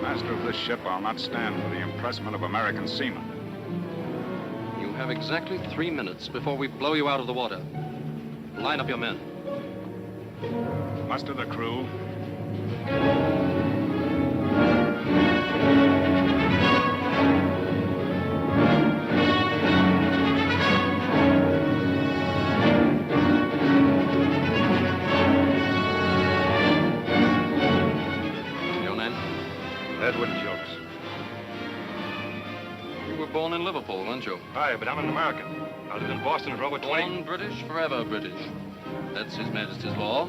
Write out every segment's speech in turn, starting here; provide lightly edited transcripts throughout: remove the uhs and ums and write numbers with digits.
master of this ship, I'll not stand for the impressment of American seamen. You have exactly 3 minutes before we blow you out of the water. Line up your men. Muster the crew. Edward Dmytryk. You were born in Liverpool, weren't you? Aye, but I'm an American. I lived in Boston for over 20... Born British, forever British. That's His Majesty's law.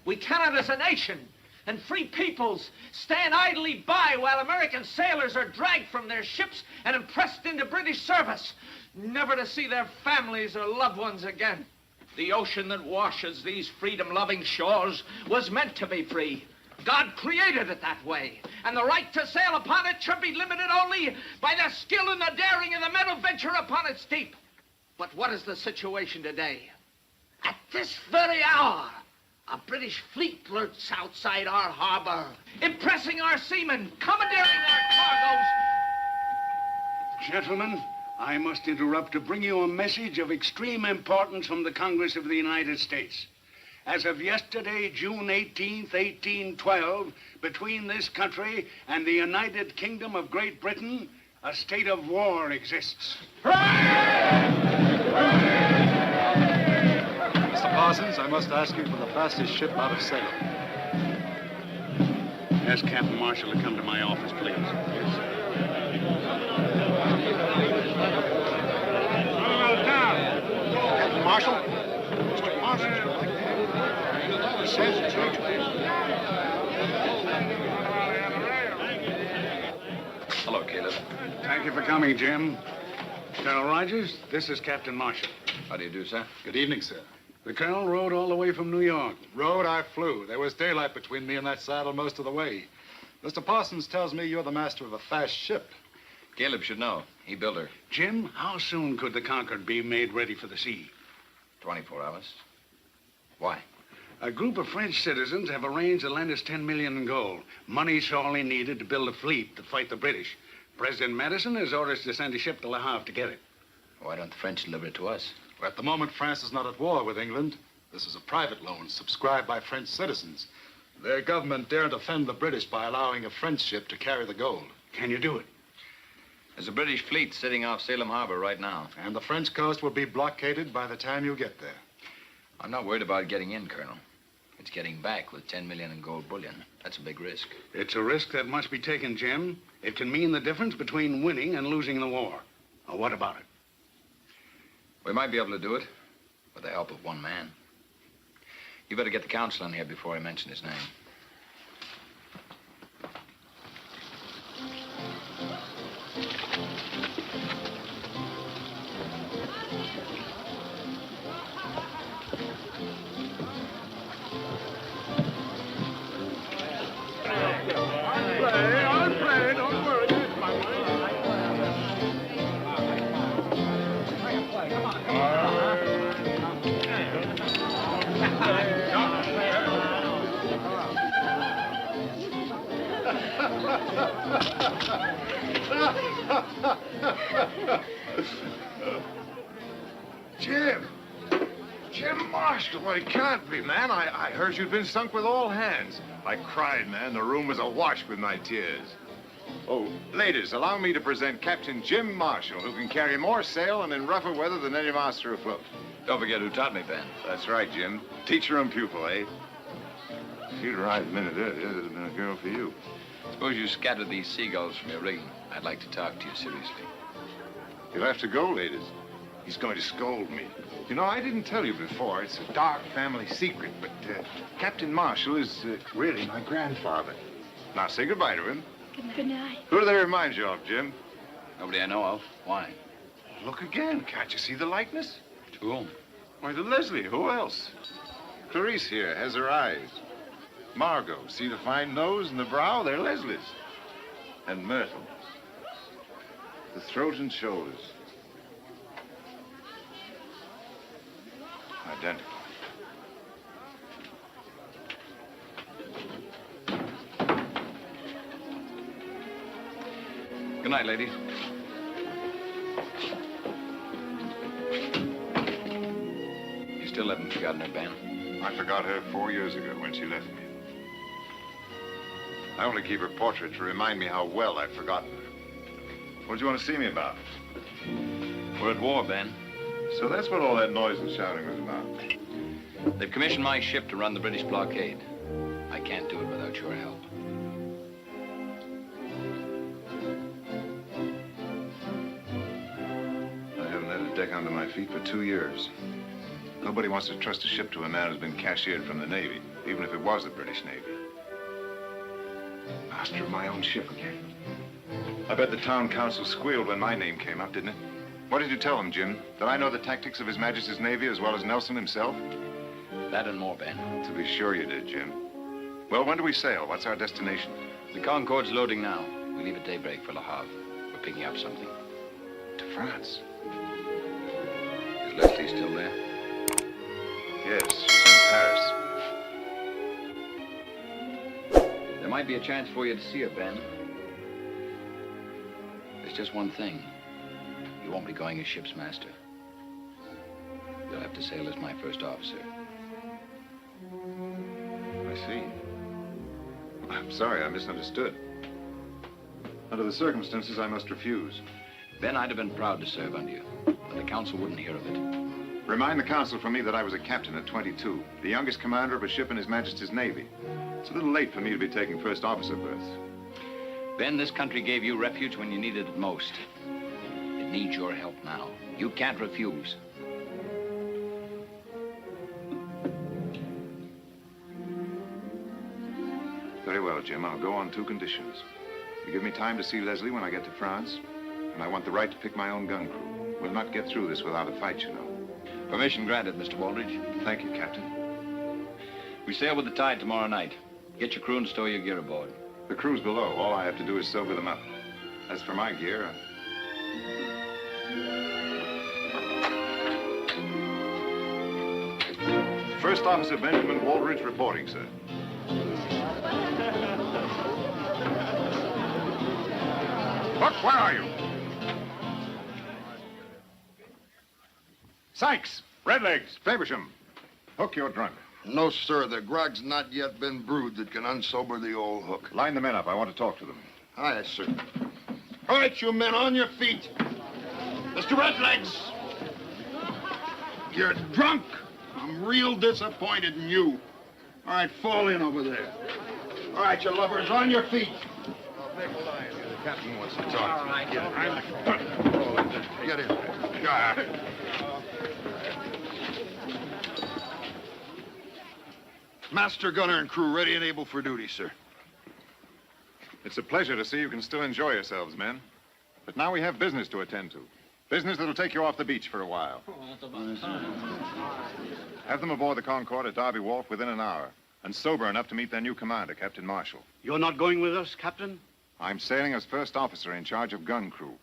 We cannot, as a nation and free peoples, stand idly by while American sailors are dragged from their ships and impressed into British service, never to see their families or loved ones again. The ocean that washes these freedom-loving shores was meant to be free. God created it that way, and the right to sail upon it should be limited only by the skill and the daring of the men who venture upon its deep. But what is the situation today? At this very hour, a British fleet lurks outside our harbor, impressing our seamen, commandeering our cargoes. Gentlemen, I must interrupt to bring you a message of extreme importance from the Congress of the United States. As of yesterday, June 18th, 1812, between this country and the United Kingdom of Great Britain, a state of war exists. Mr. Parsons, I must ask you for the fastest ship out of Salem. Ask Captain Marshall to come to my office, please. Captain Marshall? Mr. Parsons. He says it's urgent. Hello, Caleb. Thank you for coming, Jim. Colonel Rogers, this is Captain Marshall. How do you do, sir? Good evening, sir. The colonel rode all the way from New York. Rode, I flew. There was daylight between me and that saddle most of the way. Mr. Parsons tells me you're the master of a fast ship. Caleb should know. He built her. Jim, how soon could the Concord be made ready for the sea? 24 hours. Why? A group of French citizens have arranged to lend us $10 million in gold. Money sorely needed to build a fleet to fight the British. President Madison has orders to send a ship to Le Havre to get it. Why don't the French deliver it to us? Well, at the moment, France is not at war with England. This is a private loan subscribed by French citizens. Their government daren't offend the British by allowing a French ship to carry the gold. Can you do it? There's a British fleet sitting off Salem Harbor right now. And the French coast will be blockaded by the time you get there. I'm not worried about getting in, Colonel. It's getting back with 10 million in gold bullion. That's a big risk. It's a risk that must be taken, Jim. It can mean the difference between winning and losing the war. Now, what about it? We might be able to do it with the help of one man. You better get the council in here before I mention his name. Don't worry. Jim Marshall, it can't be, man. I heard you'd been sunk with all hands. I cried, man. The room was awash with my tears. Oh, ladies, allow me to present Captain Jim Marshall, who can carry more sail and in rougher weather than any master afloat. Don't forget who taught me, Ben. That's right, Jim. Teacher and pupil, eh? If you'd arrived a minute earlier, there'd have been a girl for you. Suppose you scatter these seagulls from your rigging. I'd like to talk to you seriously. You'll have to go, ladies. He's going to scold me. You know, I didn't tell you before. It's a dark family secret, but Captain Marshall is really my grandfather. Now, say goodbye to him. Good night. Who do they remind you of, Jim? Nobody I know of. Why? Look again. Can't you see the likeness? To whom? Why, to Leslie. Who else? Clarice here has her eyes. Margot, see the fine nose and the brow? They're Leslie's. And Myrtle. The throat and shoulders. Identical. Good night, ladies. You still haven't forgotten her, Ben? I forgot her 4 years ago when she left me. I only keep her portrait to remind me how well I've forgotten her. What do you want to see me about? We're at war, Ben. So that's what all that noise and shouting was about. They've commissioned my ship to run the British blockade. I can't do it without your help. I haven't had a deck under my feet for 2 years. Nobody wants to trust a ship to a man who's been cashiered from the Navy, even if it was the British Navy. Master of my own ship again. I bet the town council squealed when my name came up, didn't it? What did you tell them, Jim? That I know the tactics of His Majesty's Navy as well as Nelson himself? That and more, Ben. To be sure you did, Jim. Well, when do we sail? What's our destination? The Concord's loading now. We leave at daybreak for Le Havre. We're picking up something. To France. Is Leslie still there? Yes, she's in Paris. There might be a chance for you to see her, Ben. There's just one thing. You won't be going as ship's master. You'll have to sail as my first officer. I see. I'm sorry, I misunderstood. Under the circumstances, I must refuse. Ben, I'd have been proud to serve under you, but the council wouldn't hear of it. Remind the council for me that I was a captain at 22, the youngest commander of a ship in His Majesty's Navy. It's a little late for me to be taking first officer berths. Ben, this country gave you refuge when you needed it most. It needs your help now. You can't refuse. Very well, Jim. I'll go on 2 conditions. You give me time to see Leslie when I get to France, and I want the right to pick my own gun crew. We'll not get through this without a fight, you know. Permission granted, Mr. Waldridge. Thank you, Captain. We sail with the tide tomorrow night. Get your crew and stow your gear aboard. The crew's below. All I have to do is sober them up. As for my gear, First Officer Benjamin Waldridge reporting, sir. Buck, where are you? Sykes, Redlegs, Faversham. Hook, you're drunk. No, sir. The grog's not yet been brewed that can unsober the old Hook. Line the men up. I want to talk to them. Aye, sir. All right, you men, on your feet. Mr. Redlegs! You're drunk. I'm real disappointed in you. All right, fall in over there. All right, you lovers, on your feet. Make a line here. The captain wants to talk. All right. Get in. Master gunner and crew ready and able for duty, sir. It's a pleasure to see you can still enjoy yourselves, men. But now we have business to attend to. Business that'll take you off the beach for a while. Have them aboard the Concord at Derby Wharf within an hour, and sober enough to meet their new commander, Captain Marshall. You're not going with us, Captain? I'm sailing as first officer in charge of gun crew.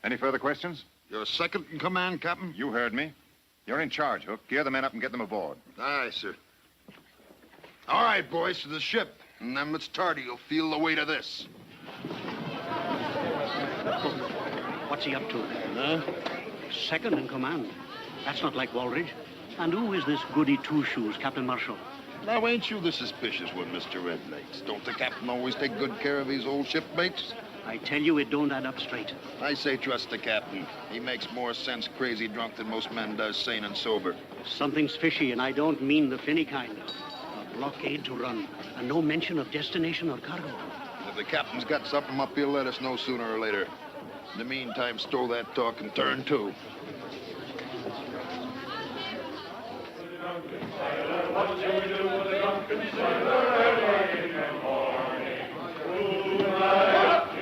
Any further questions? You're second in command, Captain? You heard me. You're in charge, Hook. Gear the men up and get them aboard. Aye, sir. All right, boys, to the ship. And then it's tardy. You'll feel the weight of this. What's he up to? Huh? Second in command. That's not like Waldridge. And who is this goody two-shoes, Captain Marshall? Now, ain't you the suspicious one, Mr. Redlegs? Don't the captain always take good care of his old shipmates? I tell you, it don't add up straight. I say trust the captain. He makes more sense crazy drunk than most men does sane and sober. Something's fishy, and I don't mean the finny kind. A blockade to run, and no mention of destination or cargo. If the captain's got something up, he'll let us know sooner or later. In the meantime, stow that talk and turn to. What shall we do with the drunken sailor early in the morning? Up,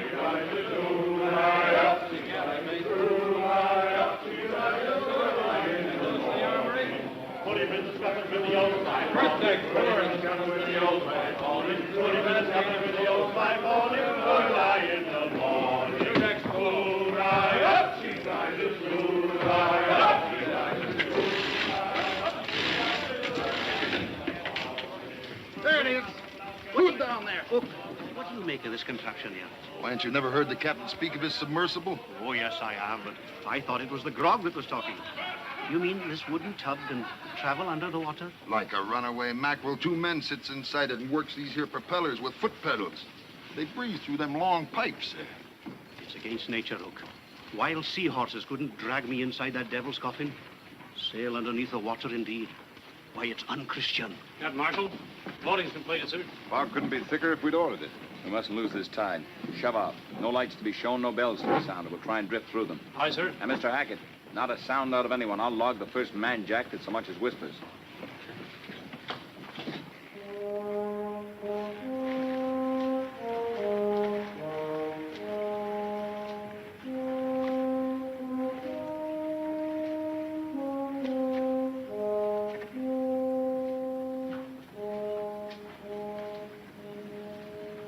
put him in the scupper with the old pipe. Redlegs, put him in the scupper with the old pipe. Put him in the scupper with the old pipe. Bullseye in the morning. Next bullseye up, she rises. Bullseye up, she rises. There it is. Who's down there? Oh, what do you make of this contraption here? Why, ain't you never heard the captain speak of his submersible? Oh, yes, I have, but I thought it was the grog that was talking. You mean this wooden tub can travel under the water? Like a runaway mackerel, 2 men sits inside it and works these here propellers with foot pedals. They breathe through them long pipes. It's against nature, Oak. Wild seahorses couldn't drag me inside that devil's coffin. Sail underneath the water, indeed. Why, it's unchristian. Captain Marshal, loading's completed, sir. Fog couldn't be thicker if we'd ordered it. We mustn't lose this tide. Shove off. No lights to be shown, no bells to be sounded. We'll try and drift through them. Aye, sir. And Mr. Hackett, not a sound out of anyone. I'll log the first man jack that so much as whispers.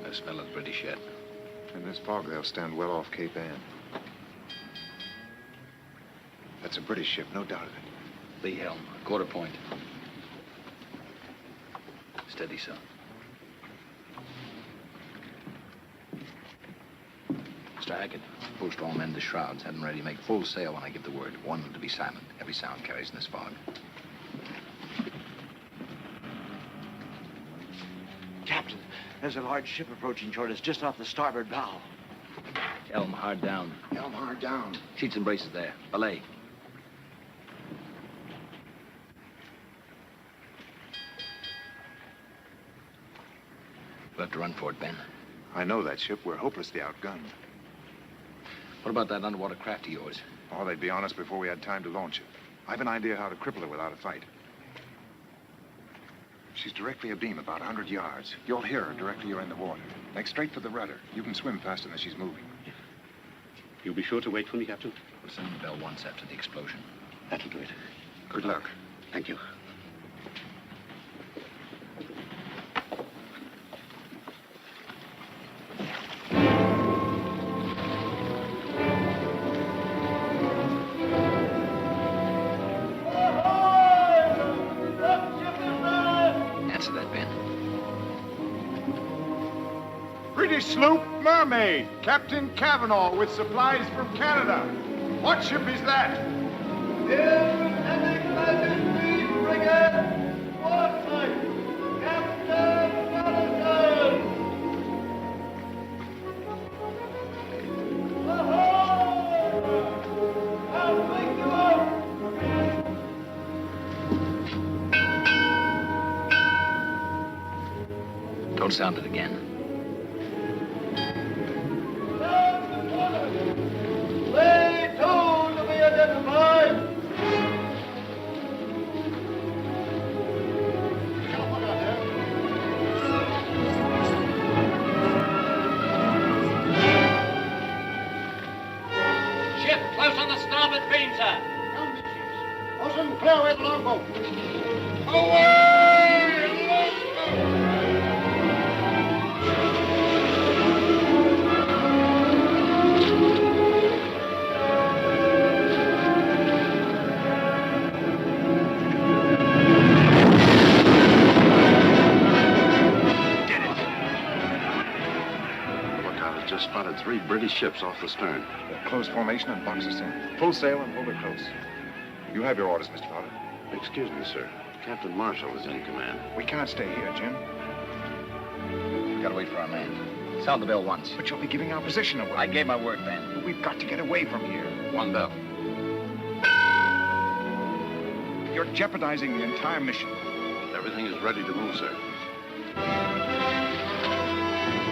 The smell of the British yet. In this fog, they'll stand well off Cape Ann. That's a British ship, no doubt of it. Lee helm, quarter point. Steady, son. Mr. Hackett, pull strong men to shrouds. Have them ready to make full sail when I give the word. Warn them to be silent. Every sound carries in this fog. Captain, there's a large ship approaching toward us just off the starboard bow. Helm hard down. Helm hard down. Sheets and braces there. Belay. We'll have to run for it, Ben. I know that ship. We're hopelessly outgunned. What about that underwater craft of yours? Oh, they'd be on us before we had time to launch it. I've an idea how to cripple her without a fight. She's directly abeam, about 100 yards. You'll hear her directly you're in the water. Make straight for the rudder. You can swim faster than she's moving. You'll be sure to wait for me, Captain? We'll sound the bell once after the explosion. That'll do it. Good luck. Thank you. Answer that, Ben. British sloop Mermaid. Captain Cavanaugh with supplies from Canada. What ship is that? Don't sound it again. Lay to be identified. Ship close on the starboard beam, sir. Bosun, clear away the longboat. Just spotted 3 British ships off the stern. Close formation and box us in. Full sail and hold her close. You have your orders, Mr. Potter. Excuse me, sir. Captain Marshall is in command. We can't stay here, Jim. We gotta wait for our man. Sound the bell once. But you'll be giving our position away. I gave my word, Ben. But we've got to get away from here. One bell. You're jeopardizing the entire mission. Everything is ready to move, sir.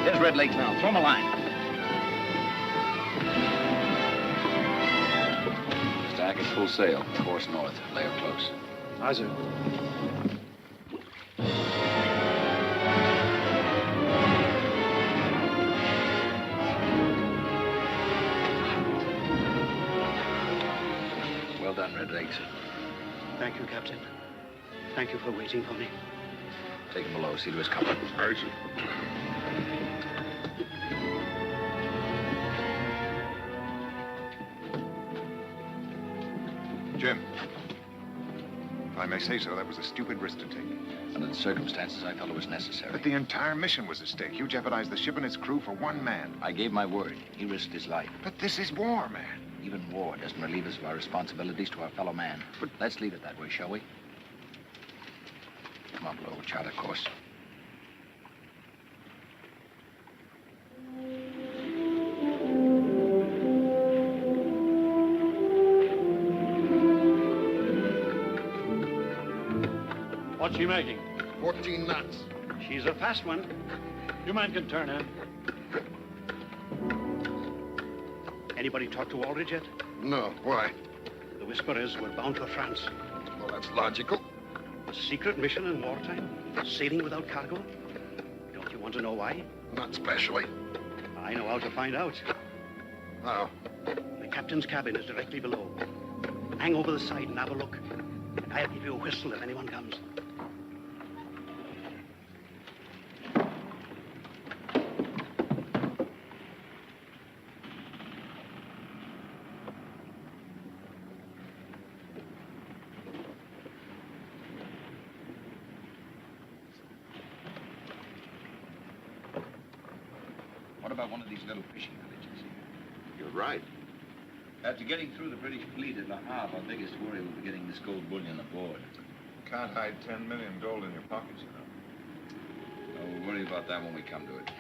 Here's Redlegs now. Throw him a line. Stack at full sail. Course north. Lay her close. Aye, sir. Well done, Redlegs. Thank you, Captain. Thank you for waiting for me. Take him below. See to his comfort. Aye, sir. Jim, if I may say so, that was a stupid risk to take. Under the circumstances, I felt it was necessary. But the entire mission was at stake. You jeopardized the ship and its crew for one man. I gave my word. He risked his life. But this is war, man. Even war doesn't relieve us of our responsibilities to our fellow man. But let's leave it that way, shall we? Come on, below. Chart our course. What's she making? 14 knots. She's a fast one. Your man can turn in. Anybody talk to Waldridge yet? No, why? The whisper is we're bound for France. Well, that's logical. A secret mission in wartime? Sailing without cargo? Don't you want to know why? Not especially. I know how to find out. How? The captain's cabin is directly below. Hang over the side and have a look. And I'll give you a whistle if anyone comes. What about one of these little fishing villages? You're right. After getting through the British fleet at Le Havre, our biggest worry will be getting this gold bullion aboard. Can't hide 10 million gold in your pockets, you know. Oh, we'll worry about that when we come to it.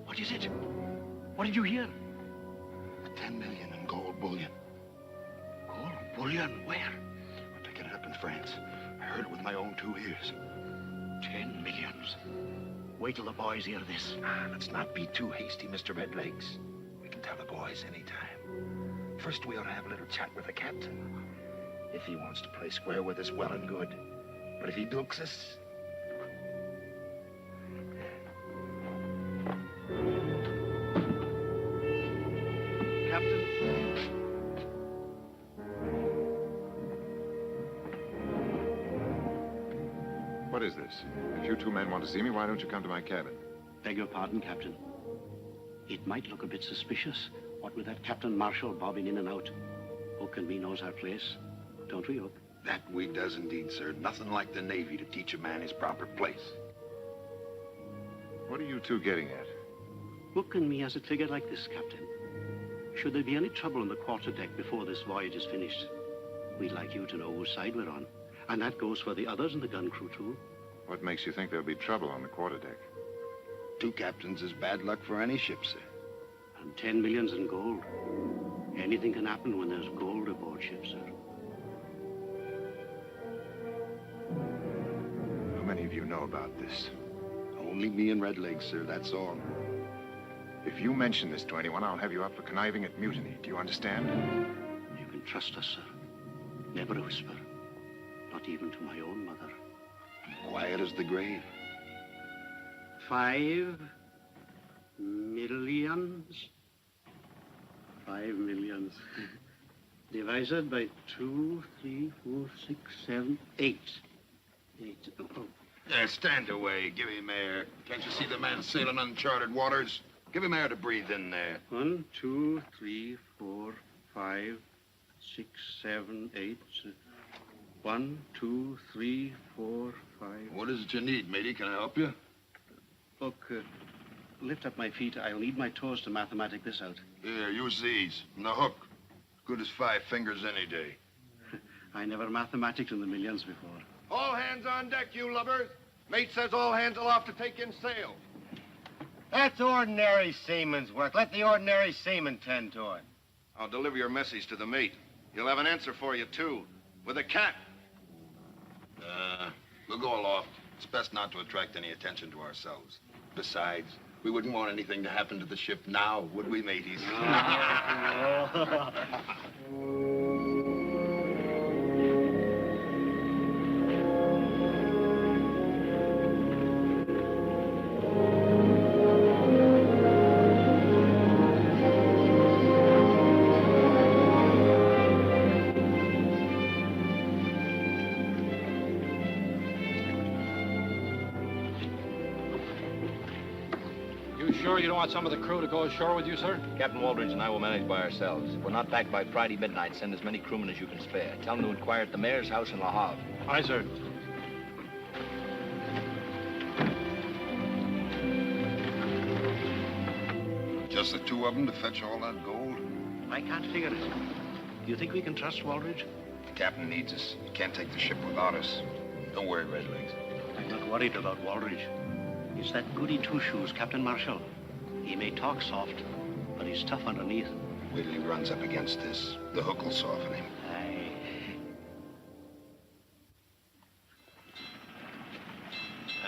What is it? What did you hear? 10 million in gold bullion. Gold bullion? Where? We're picking it up in France. I heard it with my own 2 ears. 10 millions. Wait till the boys hear this. Let's not be too hasty, Mr. Redlegs. We can tell the boys anytime. First, we ought to have a little chat with the captain. If he wants to play square with us, well and good. But if he dukes us... Captain? What is this? If you two men want to see me, why don't you come to my cabin? Beg your pardon, Captain. It might look a bit suspicious, what with that Captain Marshall bobbing in and out. Hook and me knows our place. Don't we, Hook? That we does indeed, sir. Nothing like the Navy to teach a man his proper place. What are you two getting at? Hook and me has it figured like this, Captain. Should there be any trouble on the quarterdeck before this voyage is finished, we'd like you to know whose side we're on. And that goes for the others in the gun crew, too. What makes you think there'll be trouble on the quarterdeck? 2 captains is bad luck for any ship, sir. And 10 millions in gold. Anything can happen when there's gold aboard ship, sir. How many of you know about this? Only me and Redlegs, sir, that's all. If you mention this to anyone, I'll have you up for conniving at mutiny. Do you understand? You can trust us, sir. Never a whisper. Not even to my own mother. Quiet as the grave. 5 millions. 5 millions. Divided by 2, 3, 4, 6, 7, 8. 8. Oh. Stand away. Give him air. Can't you see the man sailing uncharted waters? Give him air to breathe in there. 1, 2, 3, 4, 5, 6, 7, 8. 1, 2, 3, 4, 5. What is it you need, matey? Can I help you? Look, lift up my feet. I'll need my toes to mathematic this out. Here, use these. And the hook. Good as 5 fingers any day. I never mathematiced in the millions before. All hands on deck, you lubbers. Mate says all hands aloft to take in sail. That's ordinary seaman's work. Let the ordinary seaman tend to it. I'll deliver your message to the mate. He'll have an answer for you, too. With a cat. We'll go aloft. It's best not to attract any attention to ourselves. Besides, we wouldn't want anything to happen to the ship now, would we, mateys? Sure you don't want some of the crew to go ashore with you, sir? Captain Waldridge and I will manage by ourselves. If we're not back by Friday midnight, send as many crewmen as you can spare. Tell them to inquire at the mayor's house in Le Havre. Aye, sir. Just the two of them to fetch all that gold? I can't figure it. Do you think we can trust Waldridge? The captain needs us. He can't take the ship without us. Don't worry, Redlegs. I'm not worried about Waldridge. It's that goody two-shoes, Captain Marshall. He may talk soft, but he's tough underneath. Wait till he runs up against this. The hook will soften him. Aye.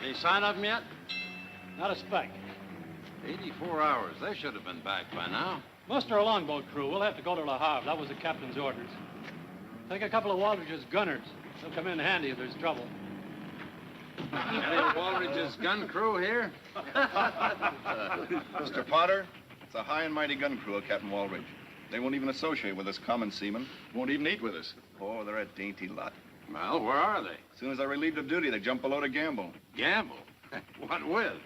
Any sign of him yet? Not a speck. 84 hours. They should have been back by now. Muster a longboat crew. We'll have to go to Le Havre. That was the captain's orders. Take a couple of Waldridge's gunners. They'll come in handy if there's trouble. Any of Waldridge's gun crew here? Mr. Potter, it's a high and mighty gun crew of Captain Waldridge. They won't even associate with us common seamen. Won't even eat with us. Oh, they're a dainty lot. Well, where are they? As soon as they're relieved of duty, they jump below to gamble. Gamble? What with?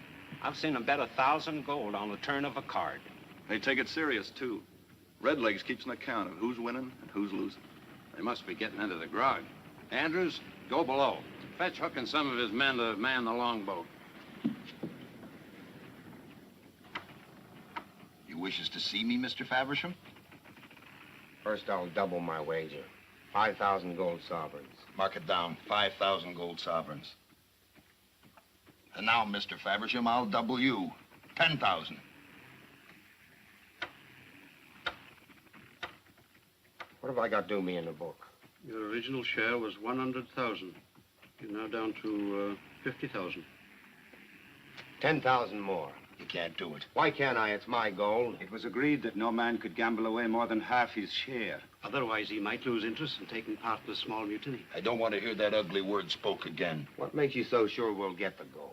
I've seen them bet 1,000 gold on the turn of a card. They take it serious, too. Redlegs keeps an account of who's winning and who's losing. They must be getting into the grog. Andrews, go below. Fetch Hook and some of his men to man the longboat. You wishes to see me, Mr. Faversham? First, I'll double my wager. 5,000 gold sovereigns. Mark it down, 5,000 gold sovereigns. And now, Mr. Faversham, I'll double you. 10,000. What have I got due me in the book? Your original share was 100,000. You're now down to 50,000. 10,000 more. You can't do it. Why can't I? It's my gold. It was agreed that no man could gamble away more than half his share. Otherwise, he might lose interest in taking part in the small mutiny. I don't want to hear that ugly word spoke again. What makes you so sure we'll get the gold?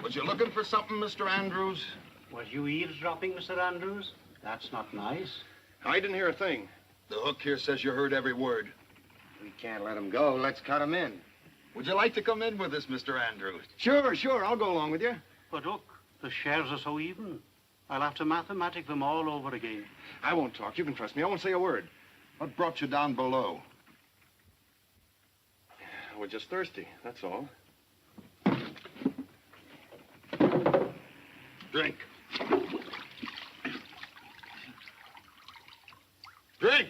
Was you looking for something, Mr. Andrews? Was you eavesdropping, Mr. Andrews? That's not nice. I didn't hear a thing. The hook here says you heard every word. We can't let him go. Let's cut him in. Would you like to come in with us, Mr. Andrews? Sure. I'll go along with you. But look, the shares are so even. I'll have to mathematic them all over again. I won't talk. You can trust me. I won't say a word. What brought you down below? We're just thirsty, that's all. Drink. Drink!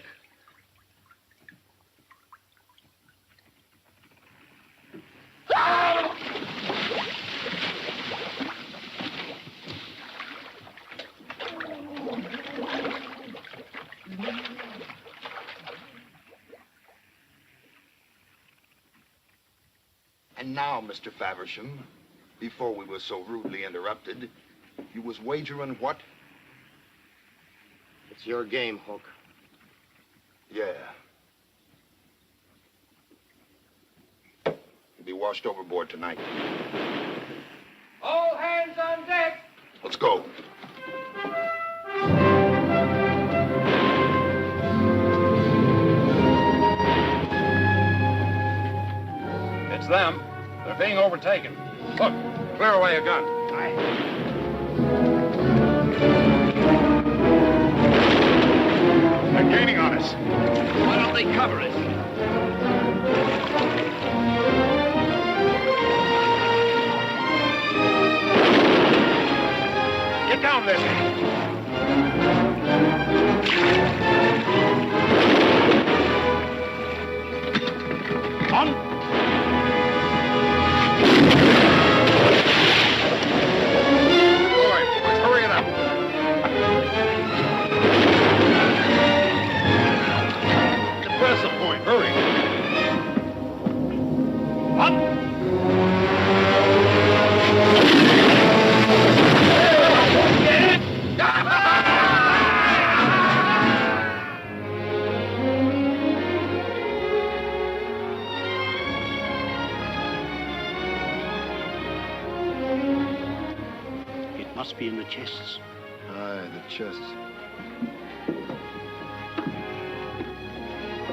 And now, Mr. Faversham, before we were so rudely interrupted, you was wagering what? It's your game, Hook. Yeah. You'll be washed overboard tonight. All hands on deck. Let's go. It's them. They're being overtaken. Look, clear away a gun. Aye. They're gaining on us. Why don't they cover us? Get down, Leslie. On! Must be in the chests. Aye, the chests.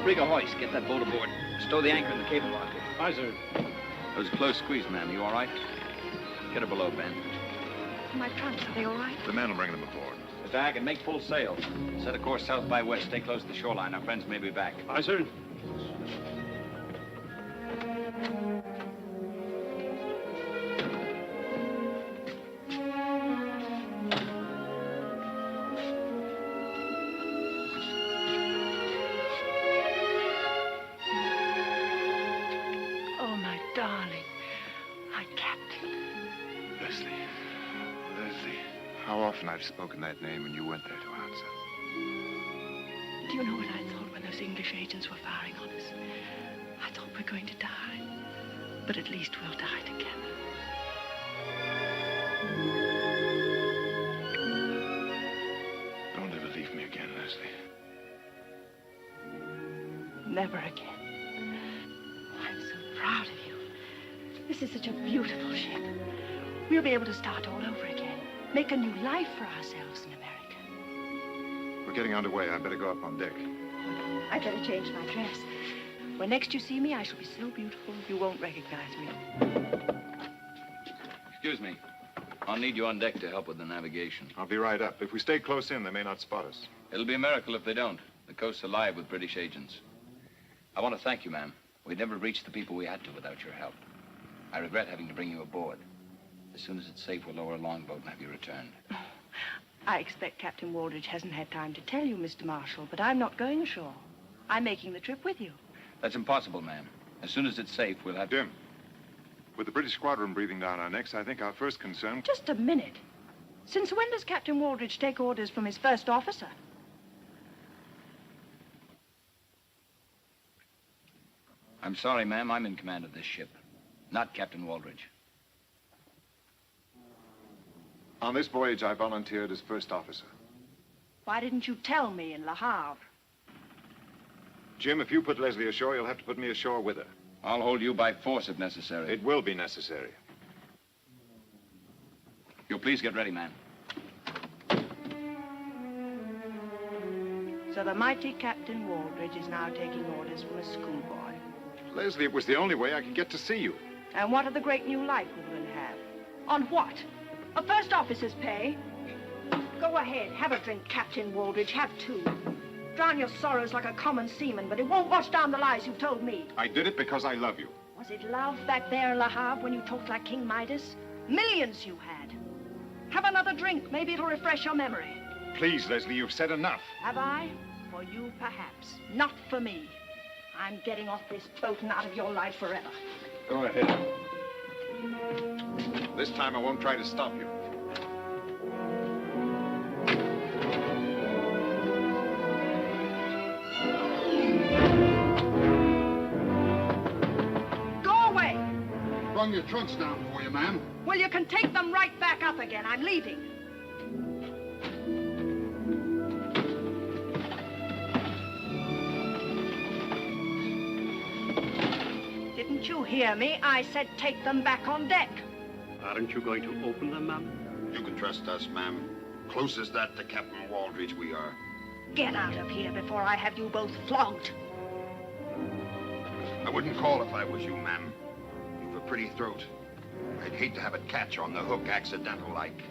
Brig a hoist. Get that boat aboard. Stow the anchor in the cable lock. Aye, sir. That was a close squeeze, ma'am. You all right? Get her below, Ben. My trunks, are they all right? The men will bring them aboard. Mr. Hackett, make full sail. Set a course south by west. Stay close to the shoreline. Our friends may be back. Aye, sir. How often I've spoken that name and you weren't there to answer. Do you know what I thought when those English agents were firing on us? I thought we're going to die. But at least we'll die together. Don't ever leave me again, Leslie. Never again. I'm so proud of you. This is such a beautiful ship. We'll be able to start all over again. Make a new life for ourselves in America. We're getting underway. I'd better go up on deck. I'd better change my dress. When next you see me, I shall be so beautiful you won't recognize me. Excuse me. I'll need you on deck to help with the navigation. I'll be right up. If we stay close in, they may not spot us. It'll be a miracle if they don't. The coast's alive with British agents. I want to thank you, ma'am. We'd never reached the people we had to without your help. I regret having to bring you aboard. As soon as it's safe, we'll lower a longboat and have you returned. I expect Captain Waldridge hasn't had time to tell you, Mr. Marshall, but I'm not going ashore. I'm making the trip with you. That's impossible, ma'am. As soon as it's safe, we'll have... Jim, with the British squadron breathing down our necks, I think our first concern... Just a minute. Since when does Captain Waldridge take orders from his first officer? I'm sorry, ma'am. I'm in command of this ship, not Captain Waldridge. On this voyage, I volunteered as first officer. Why didn't you tell me in Le Havre? Jim, if you put Leslie ashore, you'll have to put me ashore with her. I'll hold you by force if necessary. It will be necessary. You'll please get ready, man. So the mighty Captain Waldridge is now taking orders from a schoolboy. Leslie, it was the only way I could get to see you. And what of the great new life we're going to have? On what? A first officer's pay? Go ahead, have a drink, Captain Waldridge. Have two. Drown your sorrows like a common seaman, but it won't wash down the lies you've told me. I did it because I love you. Was it love back there in Le Havre when you talked like King Midas? Millions you had. Have another drink. Maybe it'll refresh your memory. Please, Leslie, you've said enough. Have I? For you, perhaps. Not for me. I'm getting off this boat and out of your life forever. Go ahead. This time I won't try to stop you. Go away! Brung your trunks down for you, ma'am. Well, you can take them right back up again. I'm leaving. Didn't you hear me? I said take them back on deck. Aren't you going to open them, ma'am? You can trust us, ma'am. Close as that to Captain Waldridge we are. Get out of here before I have you both flogged. I wouldn't call if I was you, ma'am. You've a pretty throat. I'd hate to have it catch on the hook accidental-like.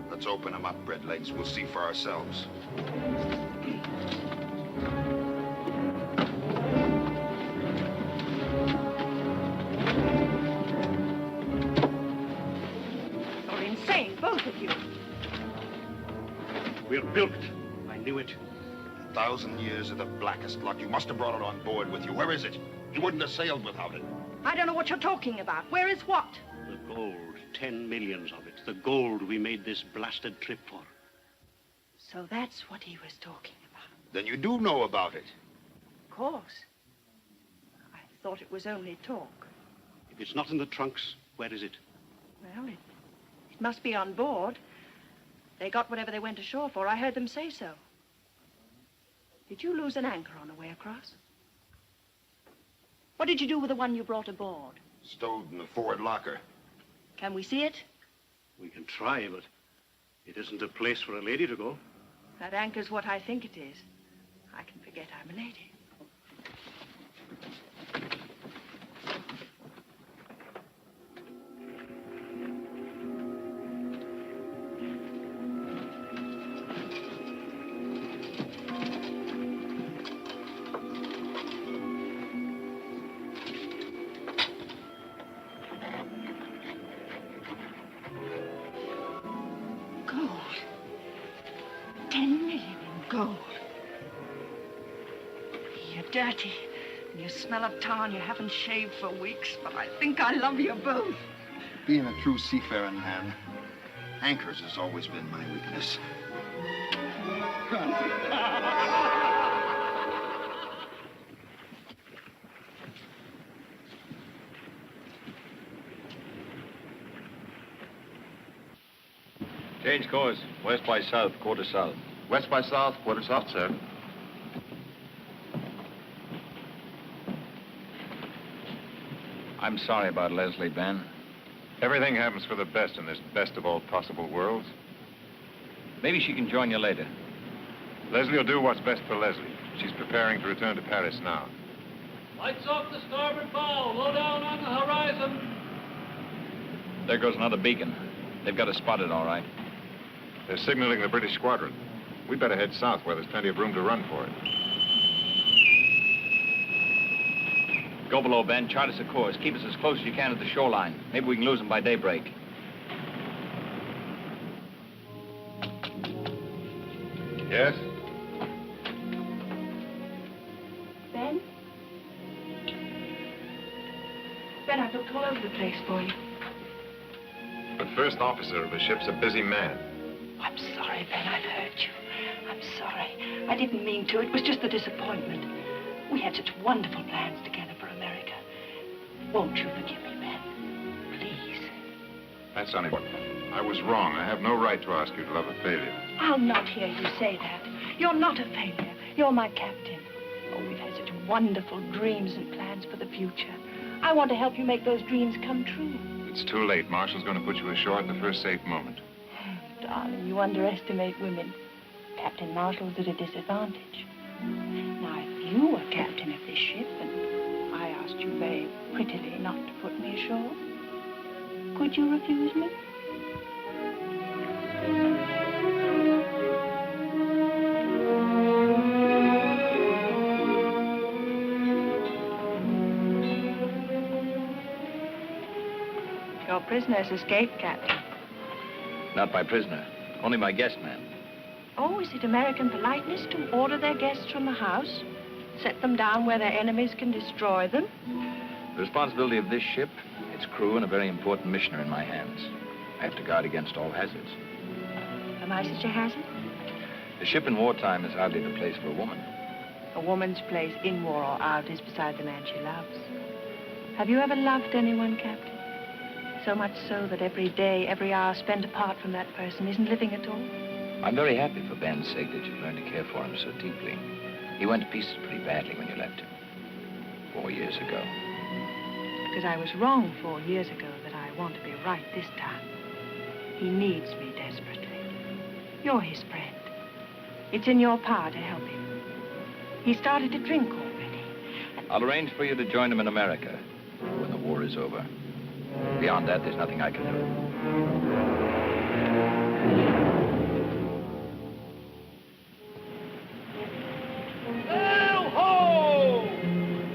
The Let's open them up, Redlegs. We'll see for ourselves. You're insane, both of you. We're bilked. I knew it. 1,000 years of the blackest luck. You must have brought it on board with you. Where is it? You wouldn't have sailed without it. I don't know what you're talking about. Where is what? The gold. 10 millions of it. The gold we made this blasted trip for. So that's what he was talking about. Then you do know about it. Of course. I thought it was only talk. If it's not in the trunks, where is it? Well, it must be on board. They got whatever they went ashore for. I heard them say so. Did you lose an anchor on the way across? What did you do with the one you brought aboard? Stowed in the forward locker. Can we see it? We can try, but it isn't a place for a lady to go. That anchor's what I think it is. I can forget I'm a lady. Dirty. And you smell of tar and you haven't shaved for weeks, but I think I love you both. Being a true seafaring man, anchors has always been my weakness. Change course. West by south, quarter south. West by south, quarter south, sir. I'm sorry about Leslie, Ben. Everything happens for the best in this best of all possible worlds. Maybe she can join you later. Leslie will do what's best for Leslie. She's preparing to return to Paris now. Lights off the starboard bow. Low down on the horizon. There goes another beacon. They've got us spotted, all right. They're signaling the British squadron. We'd better head south where there's plenty of room to run for it. Go below, Ben. Chart us a course. Keep us as close as you can to the shoreline. Maybe we can lose them by daybreak. Yes? Ben? Ben, I've looked all over the place for you. The first officer of a ship's a busy man. I'm sorry, Ben. I've hurt you. I'm sorry. I didn't mean to. It was just the disappointment. We had such wonderful plans together for America. Won't you forgive me, Ben? Please. That's only what. I was wrong. I have no right to ask you to love a failure. I'll not hear you say that. You're not a failure. You're my captain. Oh, we've had such wonderful dreams and plans for the future. I want to help you make those dreams come true. It's too late. Marshall's going to put you ashore at the first safe moment. Darling, you underestimate women. Captain Marshall's at a disadvantage. Now, if you were captain of this ship and I asked you very prettily not to put me ashore, could you refuse me? Your prisoner's escaped, Captain. Not my prisoner. Only my guest man. Oh, is it American politeness to order their guests from the house? Set them down where their enemies can destroy them? The responsibility of this ship, its crew, and a very important mission are in my hands. I have to guard against all hazards. Am I such a hazard? The ship in wartime is hardly the place for a woman. A woman's place in war or out is beside the man she loves. Have you ever loved anyone, Captain? So much so that every day, every hour spent apart from that person isn't living at all? I'm very happy for Ben's sake that you've learned to care for him so deeply. He went to pieces pretty badly when you left him. 4 years ago. Because I was wrong 4 years ago that I want to be right this time. He needs me desperately. You're his friend. It's in your power to help him. He started to drink already. I'll arrange for you to join him in America when the war is over. Beyond that, there's nothing I can do. Sail ho!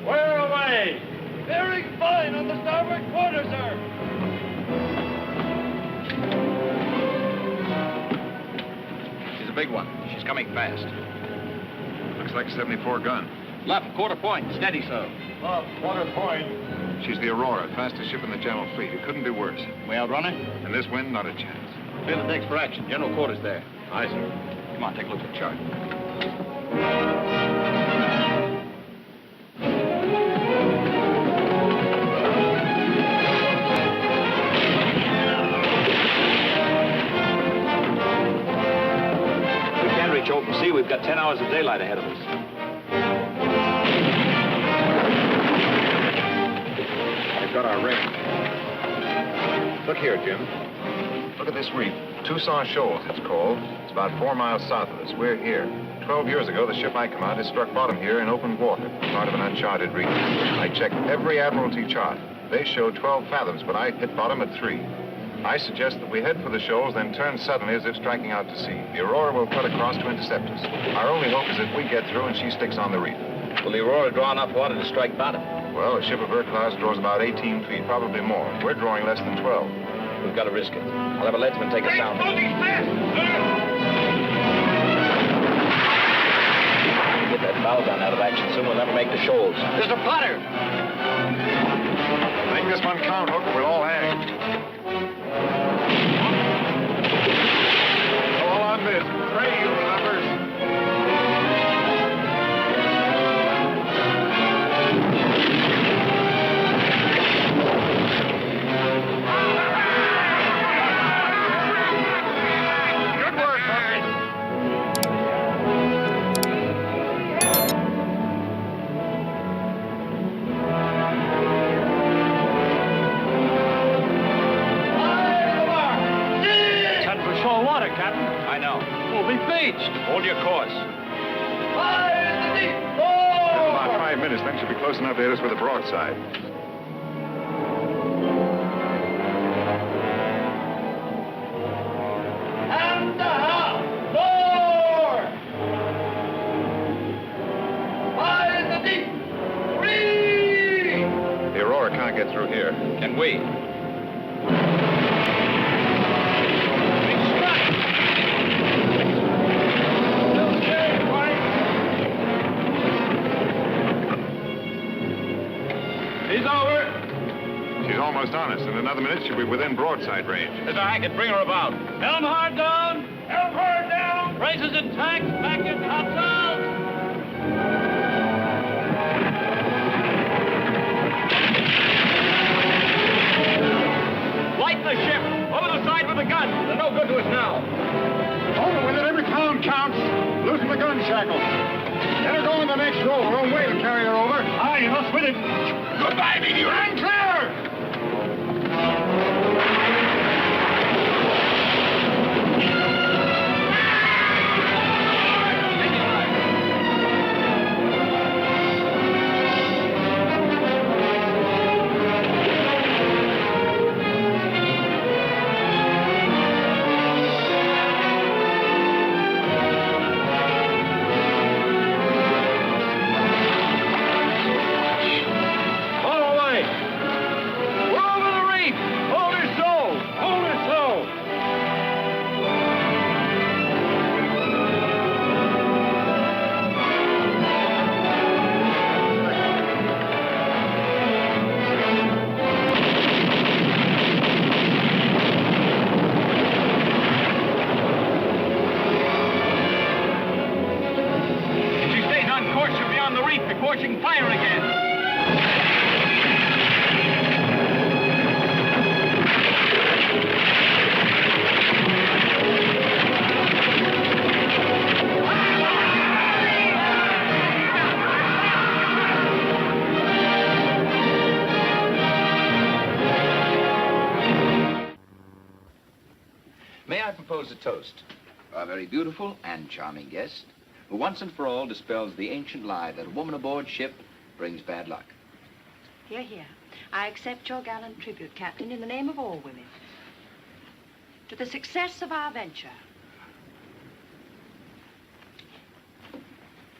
Where away? Bearing fine on the starboard quarter, sir. She's a big one. She's coming fast. Looks like a 74 gun. Left, quarter point. Steady, sir. Left, quarter point. She's the Aurora, fastest ship in the General Fleet. It couldn't be worse. We outrun her? In this wind, not a chance. Clear the decks for action. General quarters there. Aye, sir. Come on, take a look at the chart. We can reach open sea. We've got 10 hours of daylight ahead of us. We've got our range. Look here, Jim. Look at this reef. Tucson Shoals, it's called. It's about 4 miles south of us. We're here. 12 years ago, the ship I commanded struck bottom here in open water, part of an uncharted reef. I checked every Admiralty chart. They showed 12 fathoms, but I hit bottom at 3. I suggest that we head for the shoals, then turn suddenly as if striking out to sea. The Aurora will cut across to intercept us. Our only hope is if we get through and she sticks on the reef. Will the Aurora draw enough water to strike bottom? Well, a ship of her class draws about 18 feet, probably more. We're drawing less than 12. We've got to risk it. I'll have a leadsman take us down. Get that bow gun out of action soon, we'll never make the shoals. There's a plotter! Make this one count, Hook, or we'll all hang. All on this. Pray, you lubbers. Hold your course. About 5 minutes, then she'll be close enough to hit us with a broadside. And a half. 4. 5 in the deep. 3. The Aurora can't get through here. Can we? She's almost on us. In another minute, she'll be within broadside range. There's a hacket. Bring her about. Helm hard down. Helm hard down. Braces intact. Back in topsails. Light the ship. Over the side with the gun. They're no good to us now. Over with it. Every pound counts. Loosen the gun shackle. Let her go in the next row. Her own way to carry her over. Aye, you must with him. Goodbye, meteor. And clear! Before she can fire again. May I propose a toast? Our very beautiful and charming guest, who once and for all dispels the ancient lie that a woman aboard ship brings bad luck. Hear, hear. I accept your gallant tribute, Captain, in the name of all women. to the success of our venture.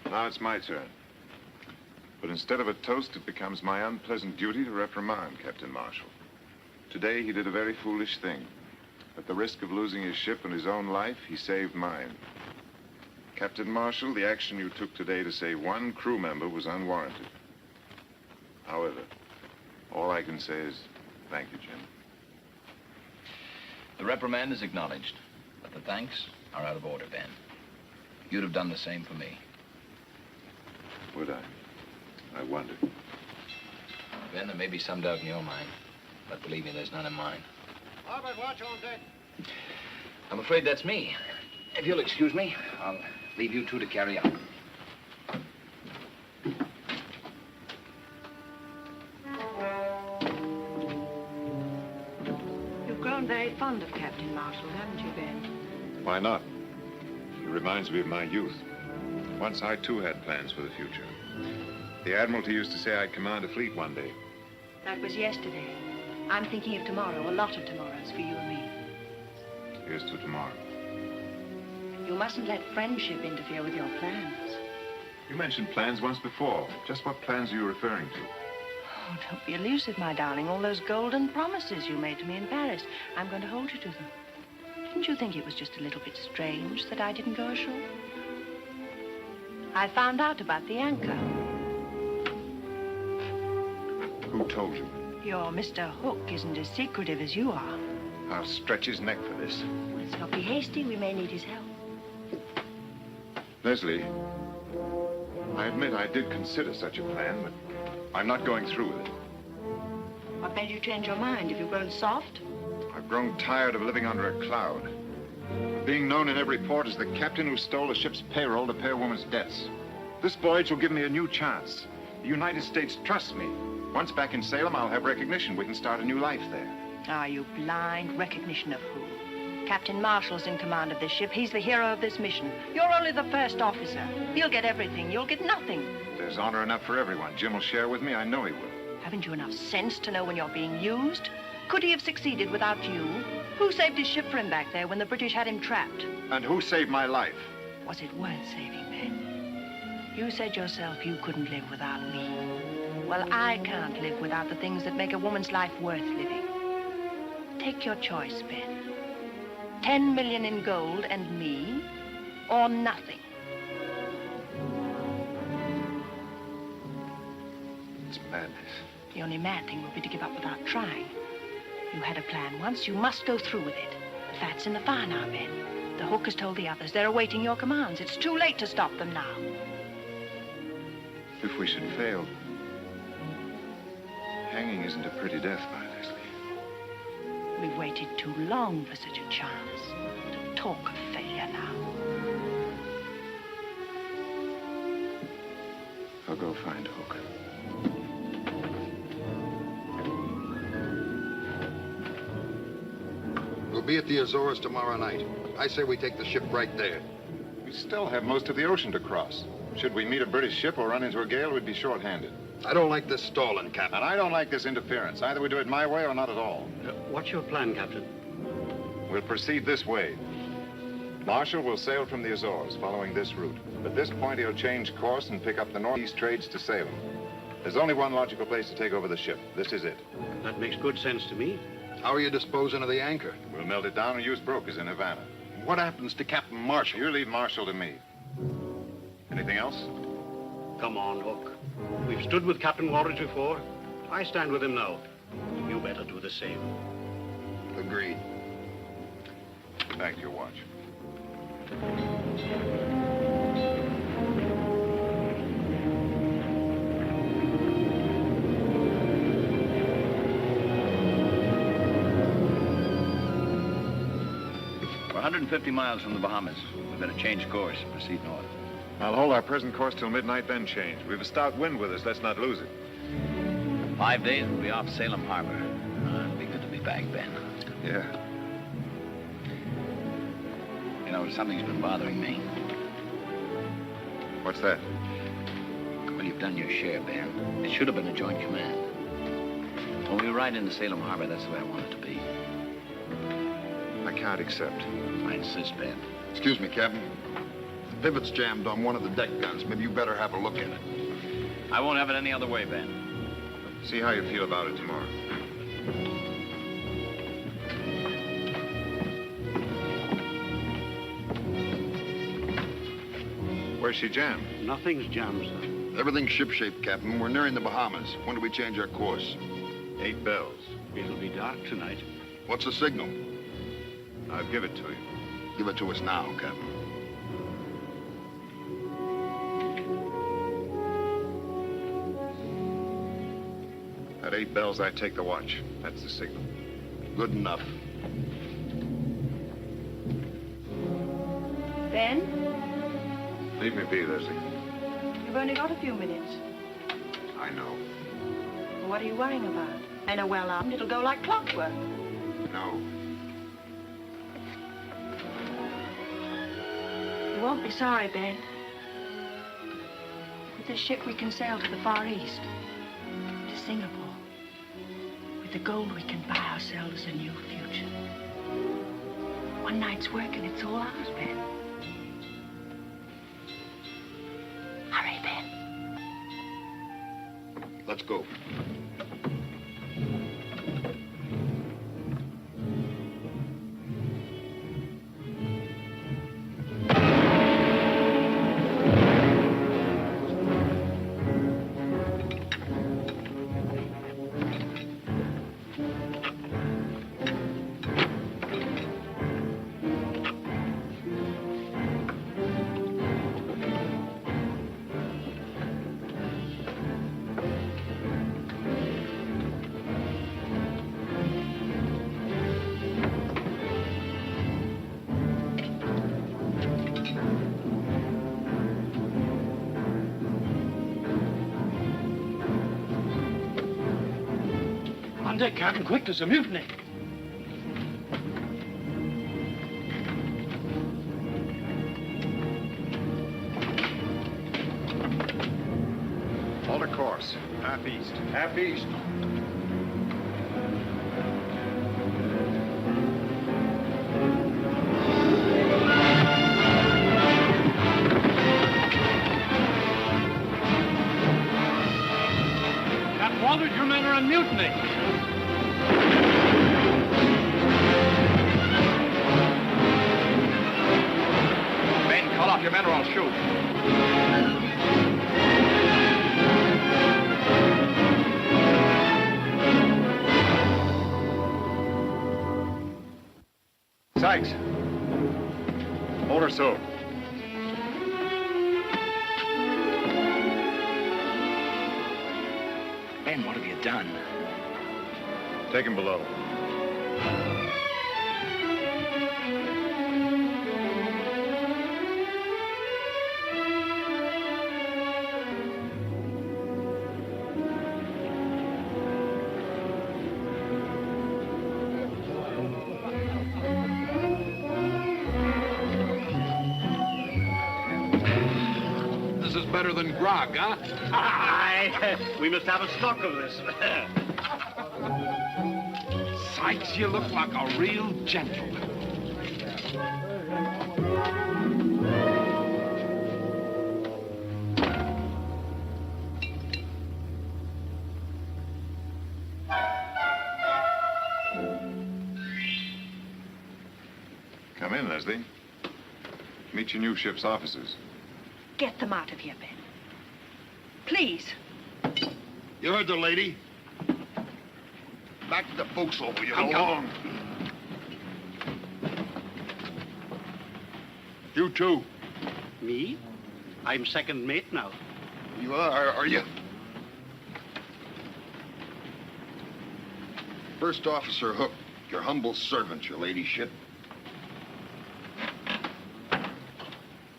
Now it's my turn. But instead of a toast, it becomes my unpleasant duty to reprimand Captain Marshall. Today, he did a very foolish thing. At the risk of losing his ship and his own life, he saved mine. Captain Marshall, the action you took today to save one crew member was unwarranted. However, all I can say is thank you, Jim. The reprimand is acknowledged, but the thanks are out of order, Ben. You'd have done the same for me. Would I? I wondered. Ben, there may be some doubt in your mind, but believe me, there's none in mine. Albert, watch on deck. I'm afraid that's me. If you'll excuse me, I'll leave you two to carry on. You've grown very fond of Captain Marshall, haven't you, Ben? Why not? He reminds me of my youth. Once I, too, had plans for the future. The Admiralty used to say I'd command a fleet one day. That was yesterday. I'm thinking of tomorrow, a lot of tomorrows for you and me. Here's to tomorrow. You mustn't let friendship interfere with your plans. You mentioned plans once before. Just what plans are you referring to? Oh, don't be elusive, my darling. All those golden promises you made to me in Paris. I'm going to hold you to them. Didn't you think it was just a little bit strange that I didn't go ashore? I found out about the anchor. Who told you? Your Mr. Hook isn't as secretive as you are. I'll stretch his neck for this. Let's not be hasty. We may need his help. Leslie, I admit I did consider such a plan, but I'm not going through with it. What made you change your mind? Have you grown soft? I've grown tired of living under a cloud. Being known in every port as the captain who stole a ship's payroll to pay a woman's debts. This voyage will give me a new chance. The United States trusts me. Once back in Salem, I'll have recognition. We can start a new life there. Are you blind? Recognition of who? Captain Marshall's in command of this ship. He's the hero of this mission. You're only the first officer. He'll get everything. You'll get nothing. There's honor enough for everyone. Jim will share with me. I know he will. Haven't you enough sense to know when you're being used? Could he have succeeded without you? Who saved his ship for him back there when the British had him trapped? And who saved my life? Was it worth saving, Ben? You said yourself you couldn't live without me. Well, I can't live without the things that make a woman's life worth living. Take your choice, Ben. 10 million in gold and me, or nothing. It's madness. The only mad thing would be to give up without trying. You had a plan once, you must go through with it. The fat's in the fire now, Ben. The Hook has told the others they're awaiting your commands. It's too late to stop them now. If we should fail, hanging isn't a pretty death, my Leslie. We've waited too long for such a chance to talk of failure now. I'll go find Hook. We'll be at the Azores tomorrow night. I say we take the ship right there. We still have most of the ocean to cross. Should we meet a British ship or run into a gale, we'd be short-handed. I don't like this stalling, Captain. And I don't like this interference. Either we do it my way or not at all. What's your plan, Captain? We'll proceed this way. Marshall will sail from the Azores, following this route. At this point, he'll change course and pick up the northeast trades to Salem. There's only one logical place to take over the ship. This is it. That makes good sense to me. How are you disposing of the anchor? We'll melt it down and use brokers in Havana. What happens to Captain Marshall? You leave Marshall to me. Anything else? Come on, Hook. We've stood with Captain Waldridge before. I stand with him now. You better do the same. Agreed. Back to your watch. We're 150 miles from the Bahamas. We better change course, proceed north. I'll hold our present course till midnight, then change. We've a stout wind with us. Let's not lose it. 5 days, we'll be off Salem Harbor. It'll be good to be back, Ben. Yeah. You know, something's been bothering me. What's that? Well, you've done your share, Ben. It should have been a joint command. When we ride into Salem Harbor, that's the way I want it to be. I can't accept. I insist, Ben. Excuse me, Captain. The pivot's jammed on one of the deck guns. Maybe you better have a look at it. I won't have it any other way, Ben. See how you feel about it tomorrow. Where's she jammed? Nothing's jammed, sir. Everything's shipshape, Captain. We're nearing the Bahamas. When do we change our course? 8 bells. It'll be dark tonight. What's the signal? I'll give it to you. Give it to us now, Captain. At 8 bells, I take the watch. That's the signal. Good enough. Ben, Leave me be, Leslie. you've only got a few minutes. I know. What are you worrying about? Men are well armed. It'll go like clockwork. No. You won't be sorry, Ben. With this ship, we can sail to the Far East, to Singapore. With the gold, we can buy ourselves a new future. One night's work, and it's all ours, Ben. Hurry, Ben. Let's go. On deck, Captain, quick, there's a mutiny. Hold a course. Half east. Half east. Captain Waldridge, your men are on mutiny. Ben, call off your men or I'll shoot. Sykes. Hold her so. Ben, what have you done? Take him below. This is better than grog, huh? Aye, we must have a stock of this. Sykes, you look like a real gentleman. Come in, Leslie. Meet your new ship's officers. Get them out of here, Ben. Please. You heard the lady. Back to the forecastle, will you? Come along. You too. Me? I'm second mate now. You are you? First Officer Hook, your humble servant, your ladyship.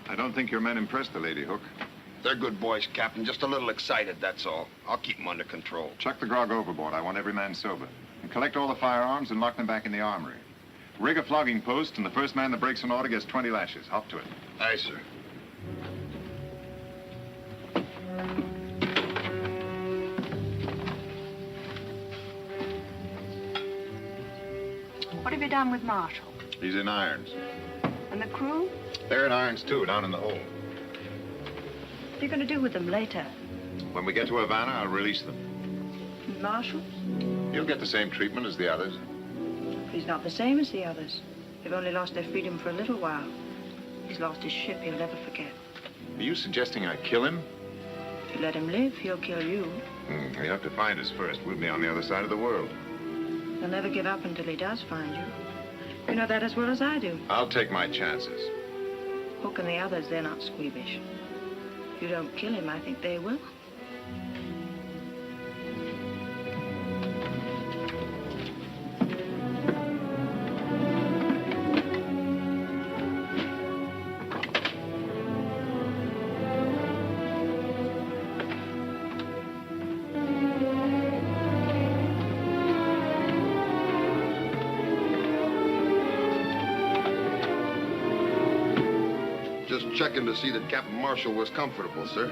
I don't think your men impressed the lady, Hook. They're good boys, Captain. Just a little excited, that's all. I'll keep them under control. Chuck the grog overboard. I want every man sober. And collect all the firearms and lock them back in the armory. Rig a flogging post, and the first man that breaks an order gets 20 lashes. Hop to it. Aye, sir. What have you done with Marshall? He's in irons. And the crew? They're in irons, too, down in the hold. What are you going to do with them later? When we get to Havana, I'll release them. Marshals? You'll get the same treatment as the others. He's not the same as the others. They've only lost their freedom for a little while. He's lost his ship he'll never forget. Are you suggesting I kill him? If you let him live, he'll kill you. He'll have to find us first. We'll be on the other side of the world. He'll never give up until he does find you. You know that as well as I do. I'll take my chances. Hook and the others, they're not squeamish. If you don't kill him, I think they will. Just checking to see that Captain Marshall was comfortable, sir.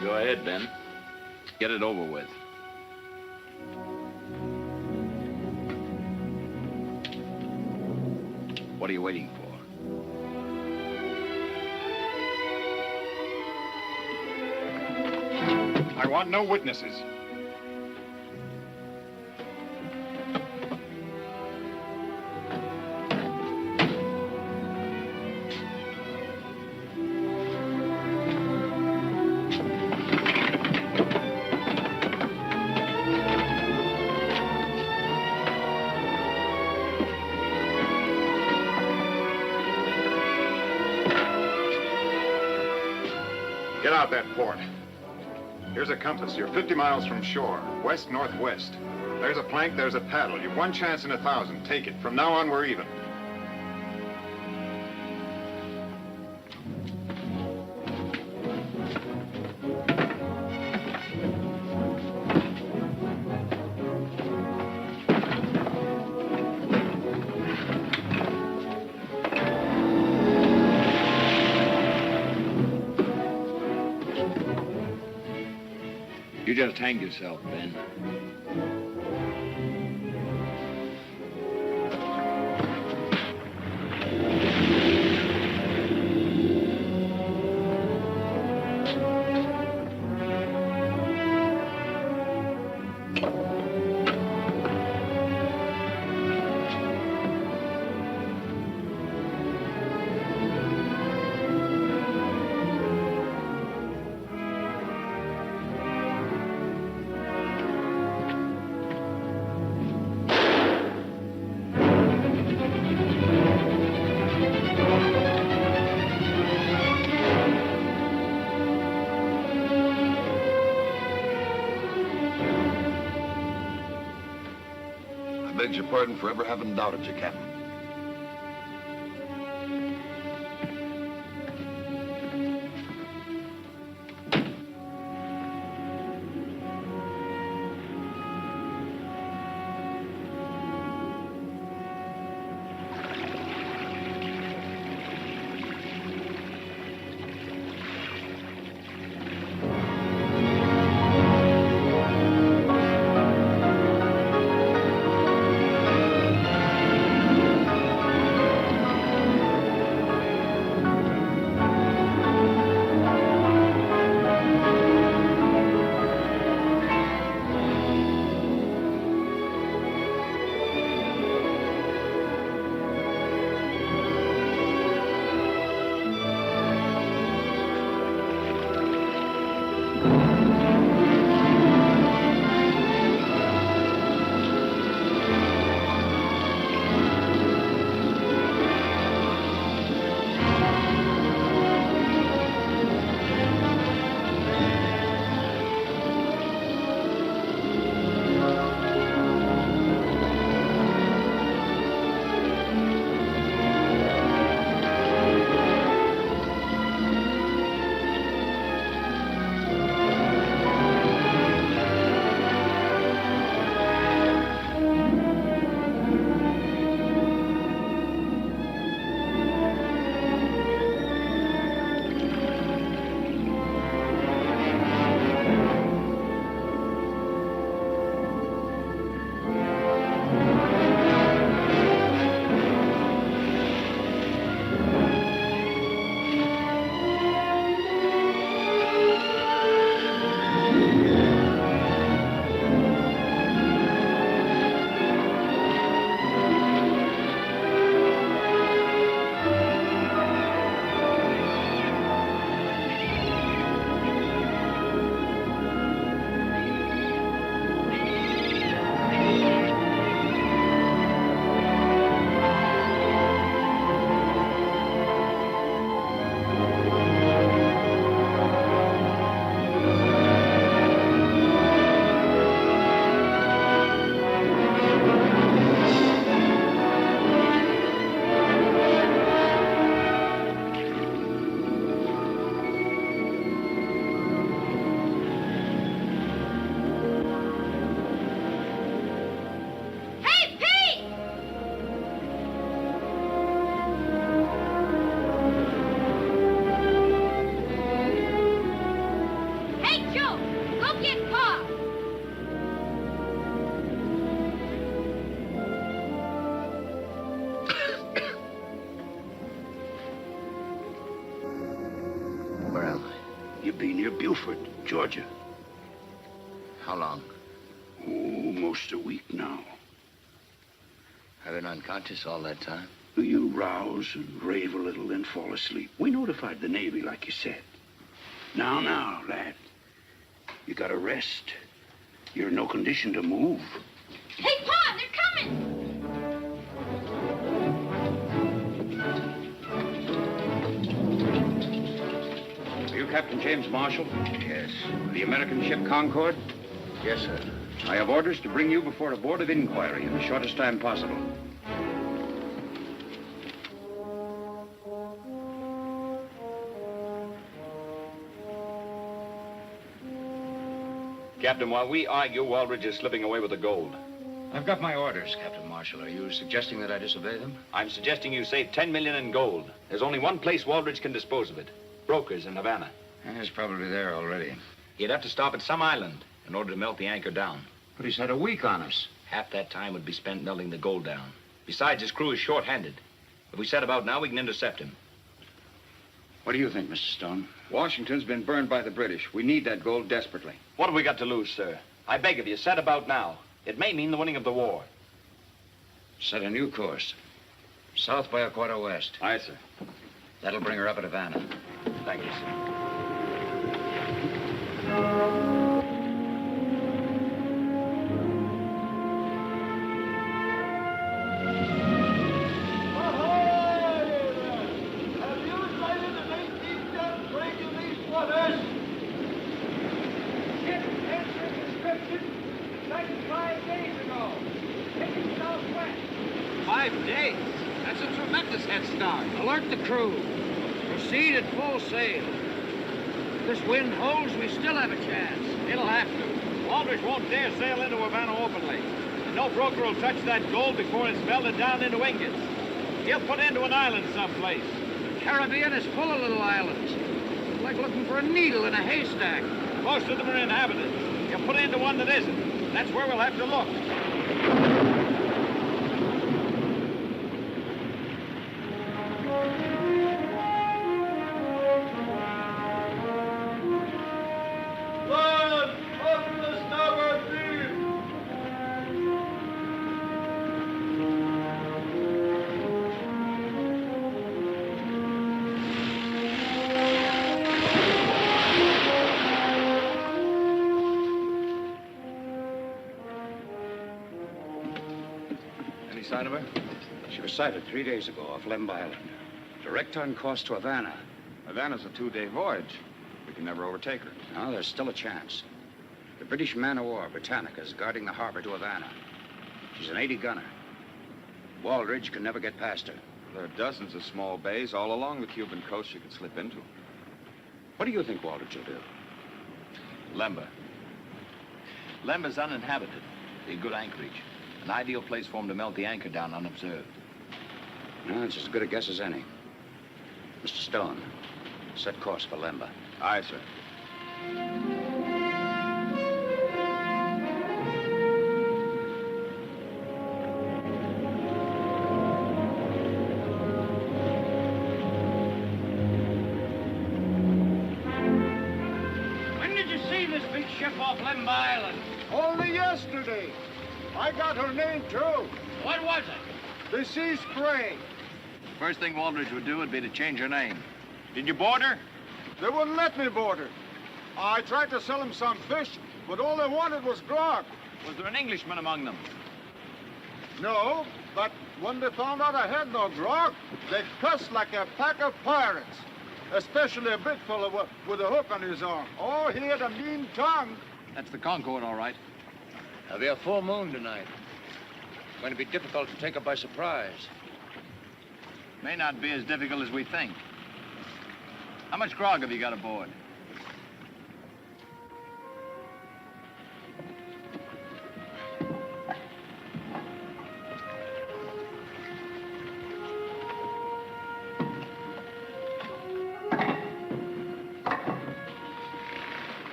Go ahead, Ben. Get it over with. What are you waiting for? I want no witnesses. Get out that port. Here's a compass. You're 50 miles from shore, west-northwest. There's a plank, there's a paddle. You've one chance in 1,000. Take it. From now on, we're even. You just hanged yourself, Ben. I beg your pardon for ever having doubted you, Captain. You've been near Beaufort, Georgia. How long? Oh, most a week now. I've been unconscious all that time. You rouse and rave a little, then fall asleep. We notified the Navy, like you said. Now, lad. You gotta rest. You're in no condition to move. Hey, Pa, they're coming! Are you Captain James Marshall? Yes. The American ship Concord? Yes, sir. I have orders to bring you before a board of inquiry in the shortest time possible. Captain, while we argue, Waldridge is slipping away with the gold. I've got my orders, Captain Marshall. Are you suggesting that I disobey them? I'm suggesting you save $10 million in gold. There's only one place Waldridge can dispose of it. Brokers in Havana. He's probably there already. He'd have to stop at some island in order to melt the anchor down. But he's had a week on us. Half that time would be spent melting the gold down. Besides, his crew is short-handed. If we set about now, we can intercept him. What do you think, Mr. Stone? Washington's been burned by the British. We need that gold desperately. What have we got to lose, sir? I beg of you, set about now. It may mean the winning of the war. Set a new course. South by a quarter west. Aye, sir. That'll bring her up at Havana. Thank you, sir. Alert the crew. Proceed at full sail. If this wind holds, we still have a chance. It'll have to. Waldridge won't dare sail into Havana openly. And no broker will touch that gold before it's melted down into ingots. He'll put into an island someplace. The Caribbean is full of little islands. It's like looking for a needle in a haystack. Most of them are inhabited. He'll put into one that isn't. That's where we'll have to look. Sign of her? She was sighted 3 days ago off Lemb Island. Direct on course to Havana. Havana's a 2-day voyage. We can never overtake her. No, there's still a chance. The British man-of-war, Britannica, is guarding the harbor to Havana. She's an 80-gunner. Waldridge can never get past her. There are dozens of small bays all along the Cuban coast she could slip into. What do you think Waldridge will do? Lemba. Lemba's uninhabited. A good anchorage. An ideal place for him to melt the anchor down unobserved. No, it's as good a guess as any. Mr. Stone, set course for Lemba. Aye, sir. When did you see this big ship off Lemb Island? Only yesterday. I got her name, too. What was it? The Sea Spray. First thing Waldridge would do would be to change her name. Did you board her? They wouldn't let me board her. I tried to sell them some fish, but all they wanted was grog. Was there an Englishman among them? No, but when they found out I had no grog, they cussed like a pack of pirates. Especially a big fellow with a hook on his arm. Oh, he had a mean tongue. That's the Concord, all right. There'll be a full moon tonight. It's going to be difficult to take her by surprise. May not be as difficult as we think. How much grog have you got aboard?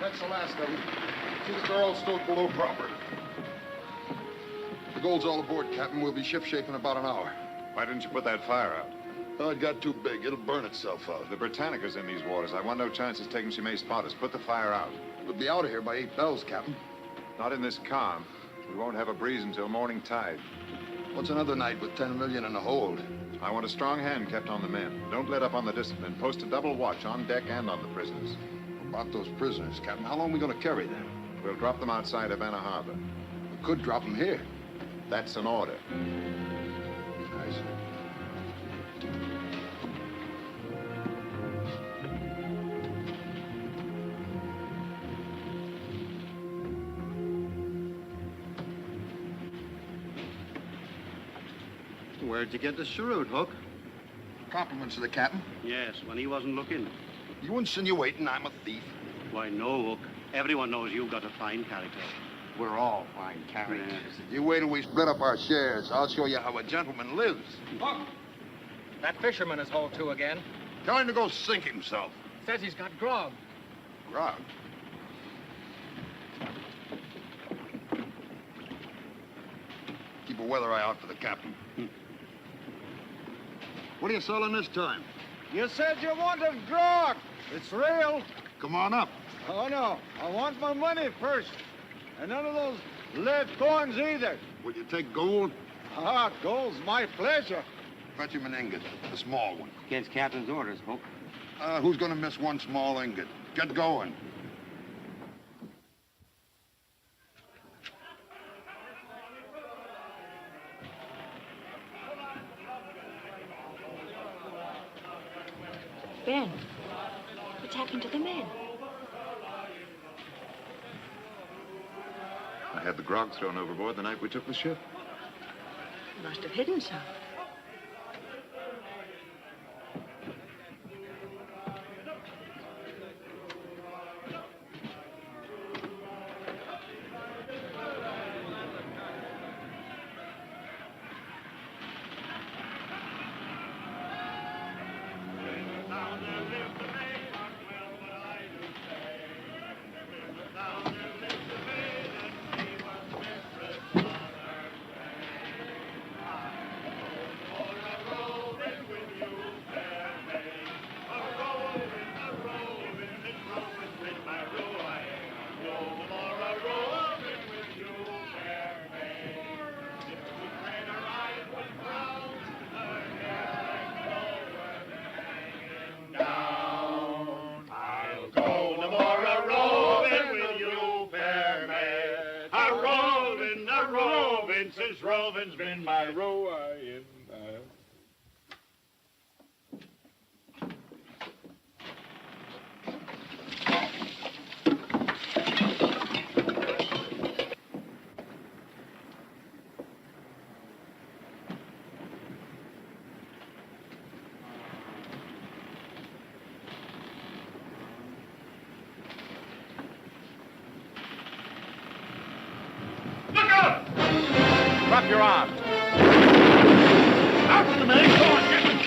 That's the last of them. See that they're all stowed below proper. The gold's all aboard, Captain. We'll be ship shape in about an hour. Why didn't you put that fire out? Oh, it got too big. It'll burn itself out. The Britannica's in these waters. I want no chances taking she may spot us. Put the fire out. We'll be out of here by 8 bells, Captain. Not in this calm. We won't have a breeze until morning tide. What's another night with 10 million in the hold? I want a strong hand kept on the men. Don't let up on the discipline. Post a double watch on deck and on the prisoners. About those prisoners, Captain. How long are we going to carry them? We'll drop them outside Havana Harbor. We could drop them here. That's an order. I see. Where'd you get the cheroot, Hook? Compliments to the captain. Yes, when he wasn't looking. You insinuating I'm a thief? Why, no, Hook. Everyone knows you've got a fine character. We're all fine characters. You wait till we split up our shares. I'll show you how a gentleman lives. Look, that fisherman is hauled to again. Tell him to go sink himself. Says he's got grog. Grog? Keep a weather eye out for the captain. What are you selling this time? You said you wanted grog. It's real. Come on up. Oh, no. I want my money first. And none of those lead coins either. Will you take gold? Ah, gold's my pleasure. Fetch him an ingot, a small one. Against captain's orders, Hook. Who's gonna miss one small ingot? Get going. Ben, what's happened to the men? I had the grog thrown overboard the night we took the ship. You must have hidden some. Since roving's been my ruin. Drop your arms. Out with the man. Go on, get him.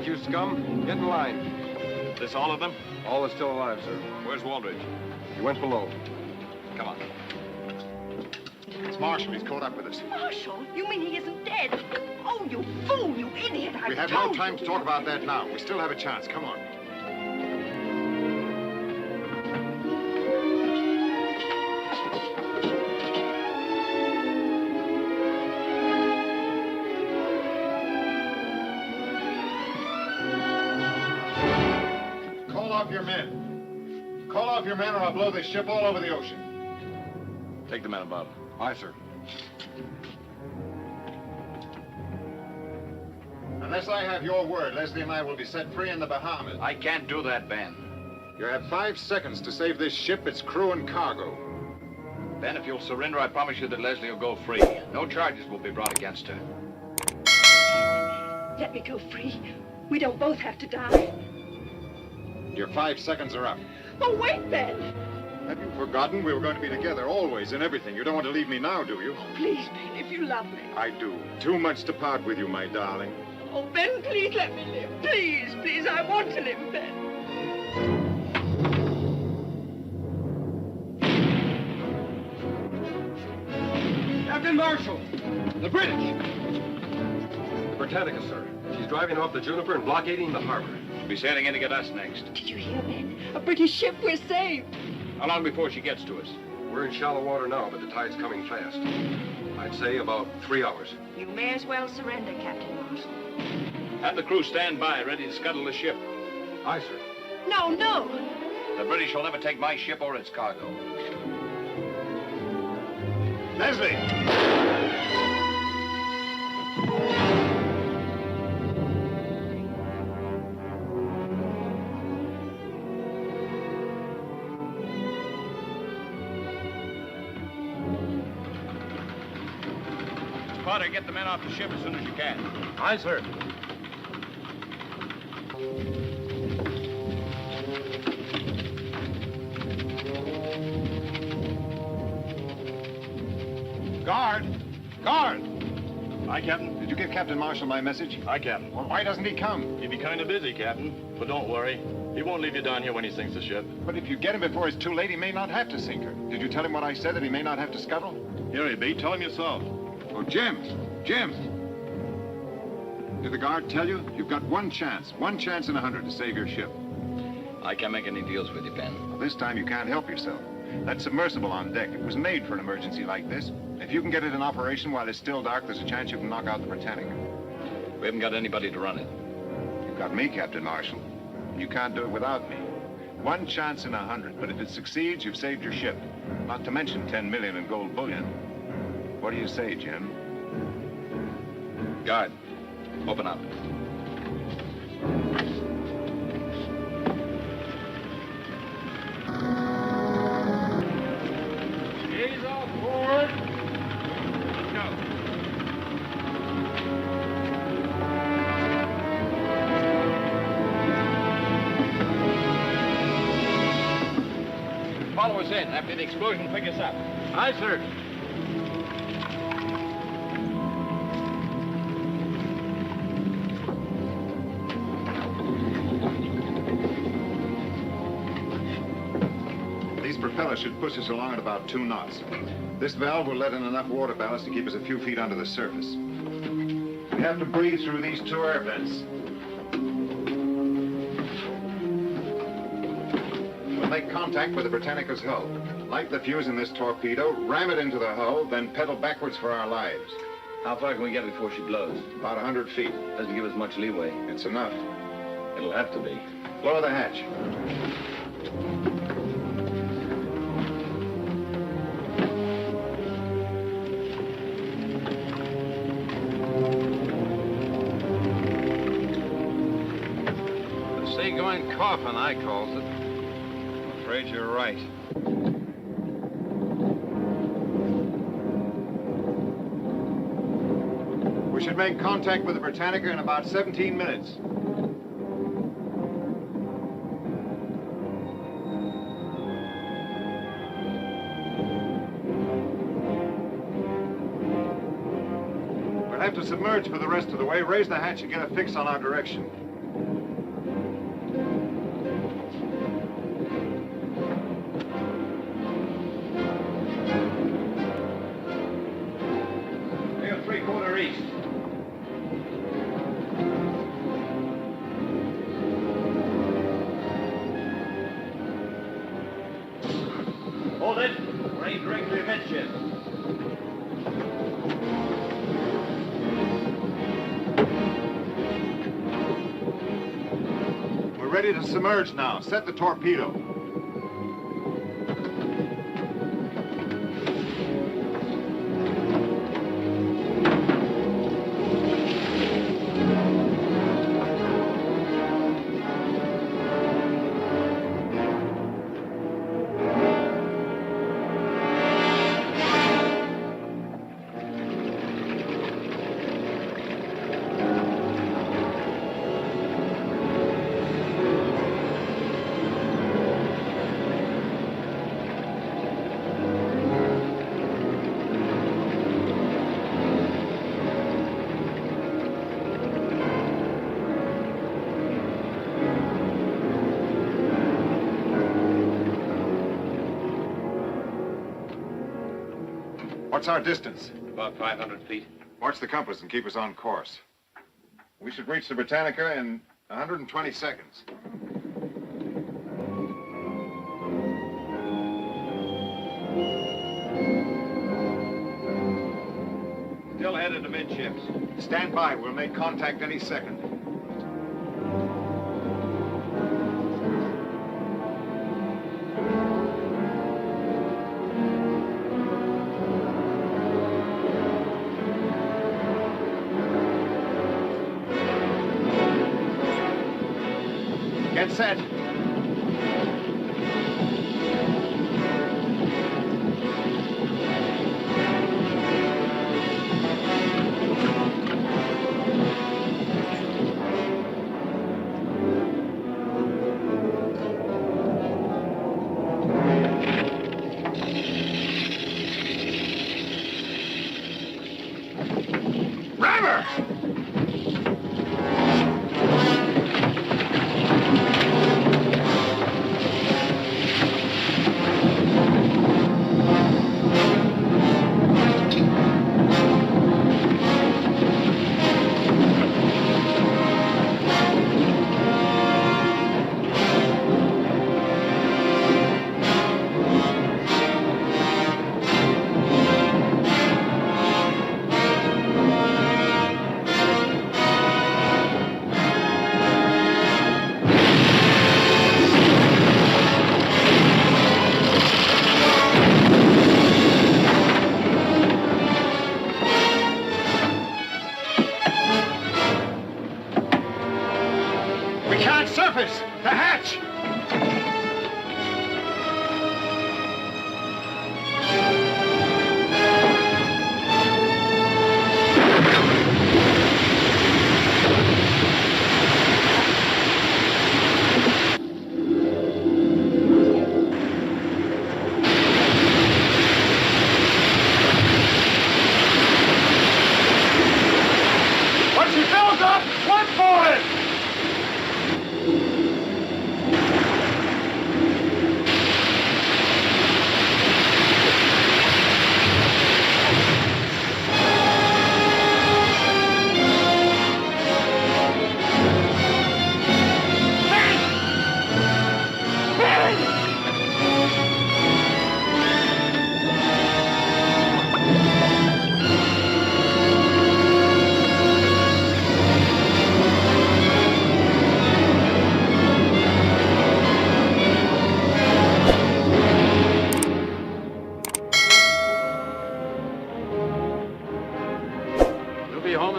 You scum, get in line. This all of them? All are still alive, sir. Where's Waldridge? He went below. Come on. It's Marshall. He's caught up with us. Marshall? You mean he isn't dead? Oh, you fool, you idiot. We have no time to talk about that now. We still have a chance. Come on. your men or I'll blow this ship all over the ocean. Take the men above. Aye, sir. Unless I have your word, Leslie and I will be set free in the Bahamas. I can't do that, Ben. You have 5 seconds to save this ship, its crew, and cargo. Ben, if you'll surrender, I promise you that Leslie will go free. No charges will be brought against her. Let me go free. We don't both have to die. Your 5 seconds are up. Oh, wait, Ben. Have you forgotten we were going to be together always in everything? You don't want to leave me now, do you? Please, Ben, if you love me. I do. Too much to part with you, my darling. Oh, Ben, please let me live. Please, please, I want to live, Ben. Captain Marshall, the British. The Britannica, sir. She's driving off the Juniper and blockading the harbor. She'll be sailing in to get us next. Did you hear, Ben? A British ship, we're saved. How long before she gets to us? We're in shallow water now, but the tide's coming fast. I'd say about 3 hours. You may as well surrender, Captain Marshall. Have the crew stand by, ready to scuttle the ship. Aye, sir. No, no. The British will never take my ship or its cargo. Leslie! Potter, get the men off the ship as soon as you can. Aye, sir. Guard! Guard! Aye, Captain. Did you give Captain Marshall my message? Aye, Captain. Well, why doesn't he come? He'd be kind of busy, Captain. But don't worry. He won't leave you down here when he sinks the ship. But if you get him before it's too late, he may not have to sink her. Did you tell him what I said, that he may not have to scuttle? Here he be. Tell him yourself. Oh, Jim! Jim! Did the guard tell you? You've got one chance in 100 to save your ship. I can't make any deals with you, Ben. Well, this time you can't help yourself. That submersible on deck, it was made for an emergency like this. If you can get it in operation while it's still dark, there's a chance you can knock out the Britannica. We haven't got anybody to run it. You've got me, Captain Marshall. You can't do it without me. One chance in 100, but if it succeeds, you've saved your ship. Not to mention 10 million in gold bullion. What do you say, Jim? Guard, open up. Gaze off forward. Go. Follow us in. After the explosion, pick us up. Aye, sir. These propellers should push us along at about 2 knots. This valve will let in enough water ballast to keep us a few feet under the surface. We have to breathe through these 2 air vents. We'll make contact with the Britannica's hull. Light the fuse in this torpedo, ram it into the hull, then pedal backwards for our lives. How far can we get before she blows? About 100 feet. Doesn't give us much leeway. It's enough. It'll have to be. Lower the hatch. The seagoing coffin, I calls it. I'm afraid you're right. We should make contact with the Britannica in about 17 minutes. We'll have to submerge for the rest of the way. Raise the hatch and get a fix on our direction. We're 3/4 east. Hold it. We're aimed directly amidship. We're ready to submerge now. Set the torpedo. What's our distance? About 500 feet. Watch the compass and keep us on course. We should reach the Britannica in 120 seconds. Still headed amidships. Stand by. We'll make contact any second. Get set. Surface! The hatch! Once he fills up, one for it!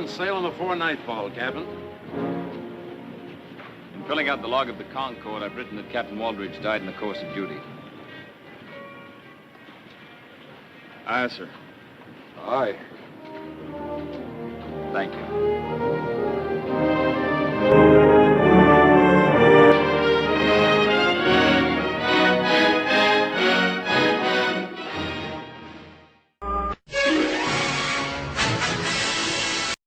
Sail on before nightfall, Captain. In filling out the log of the Concord, I've written that Captain Waldridge died in the course of duty. Aye, sir. Aye. Thank you.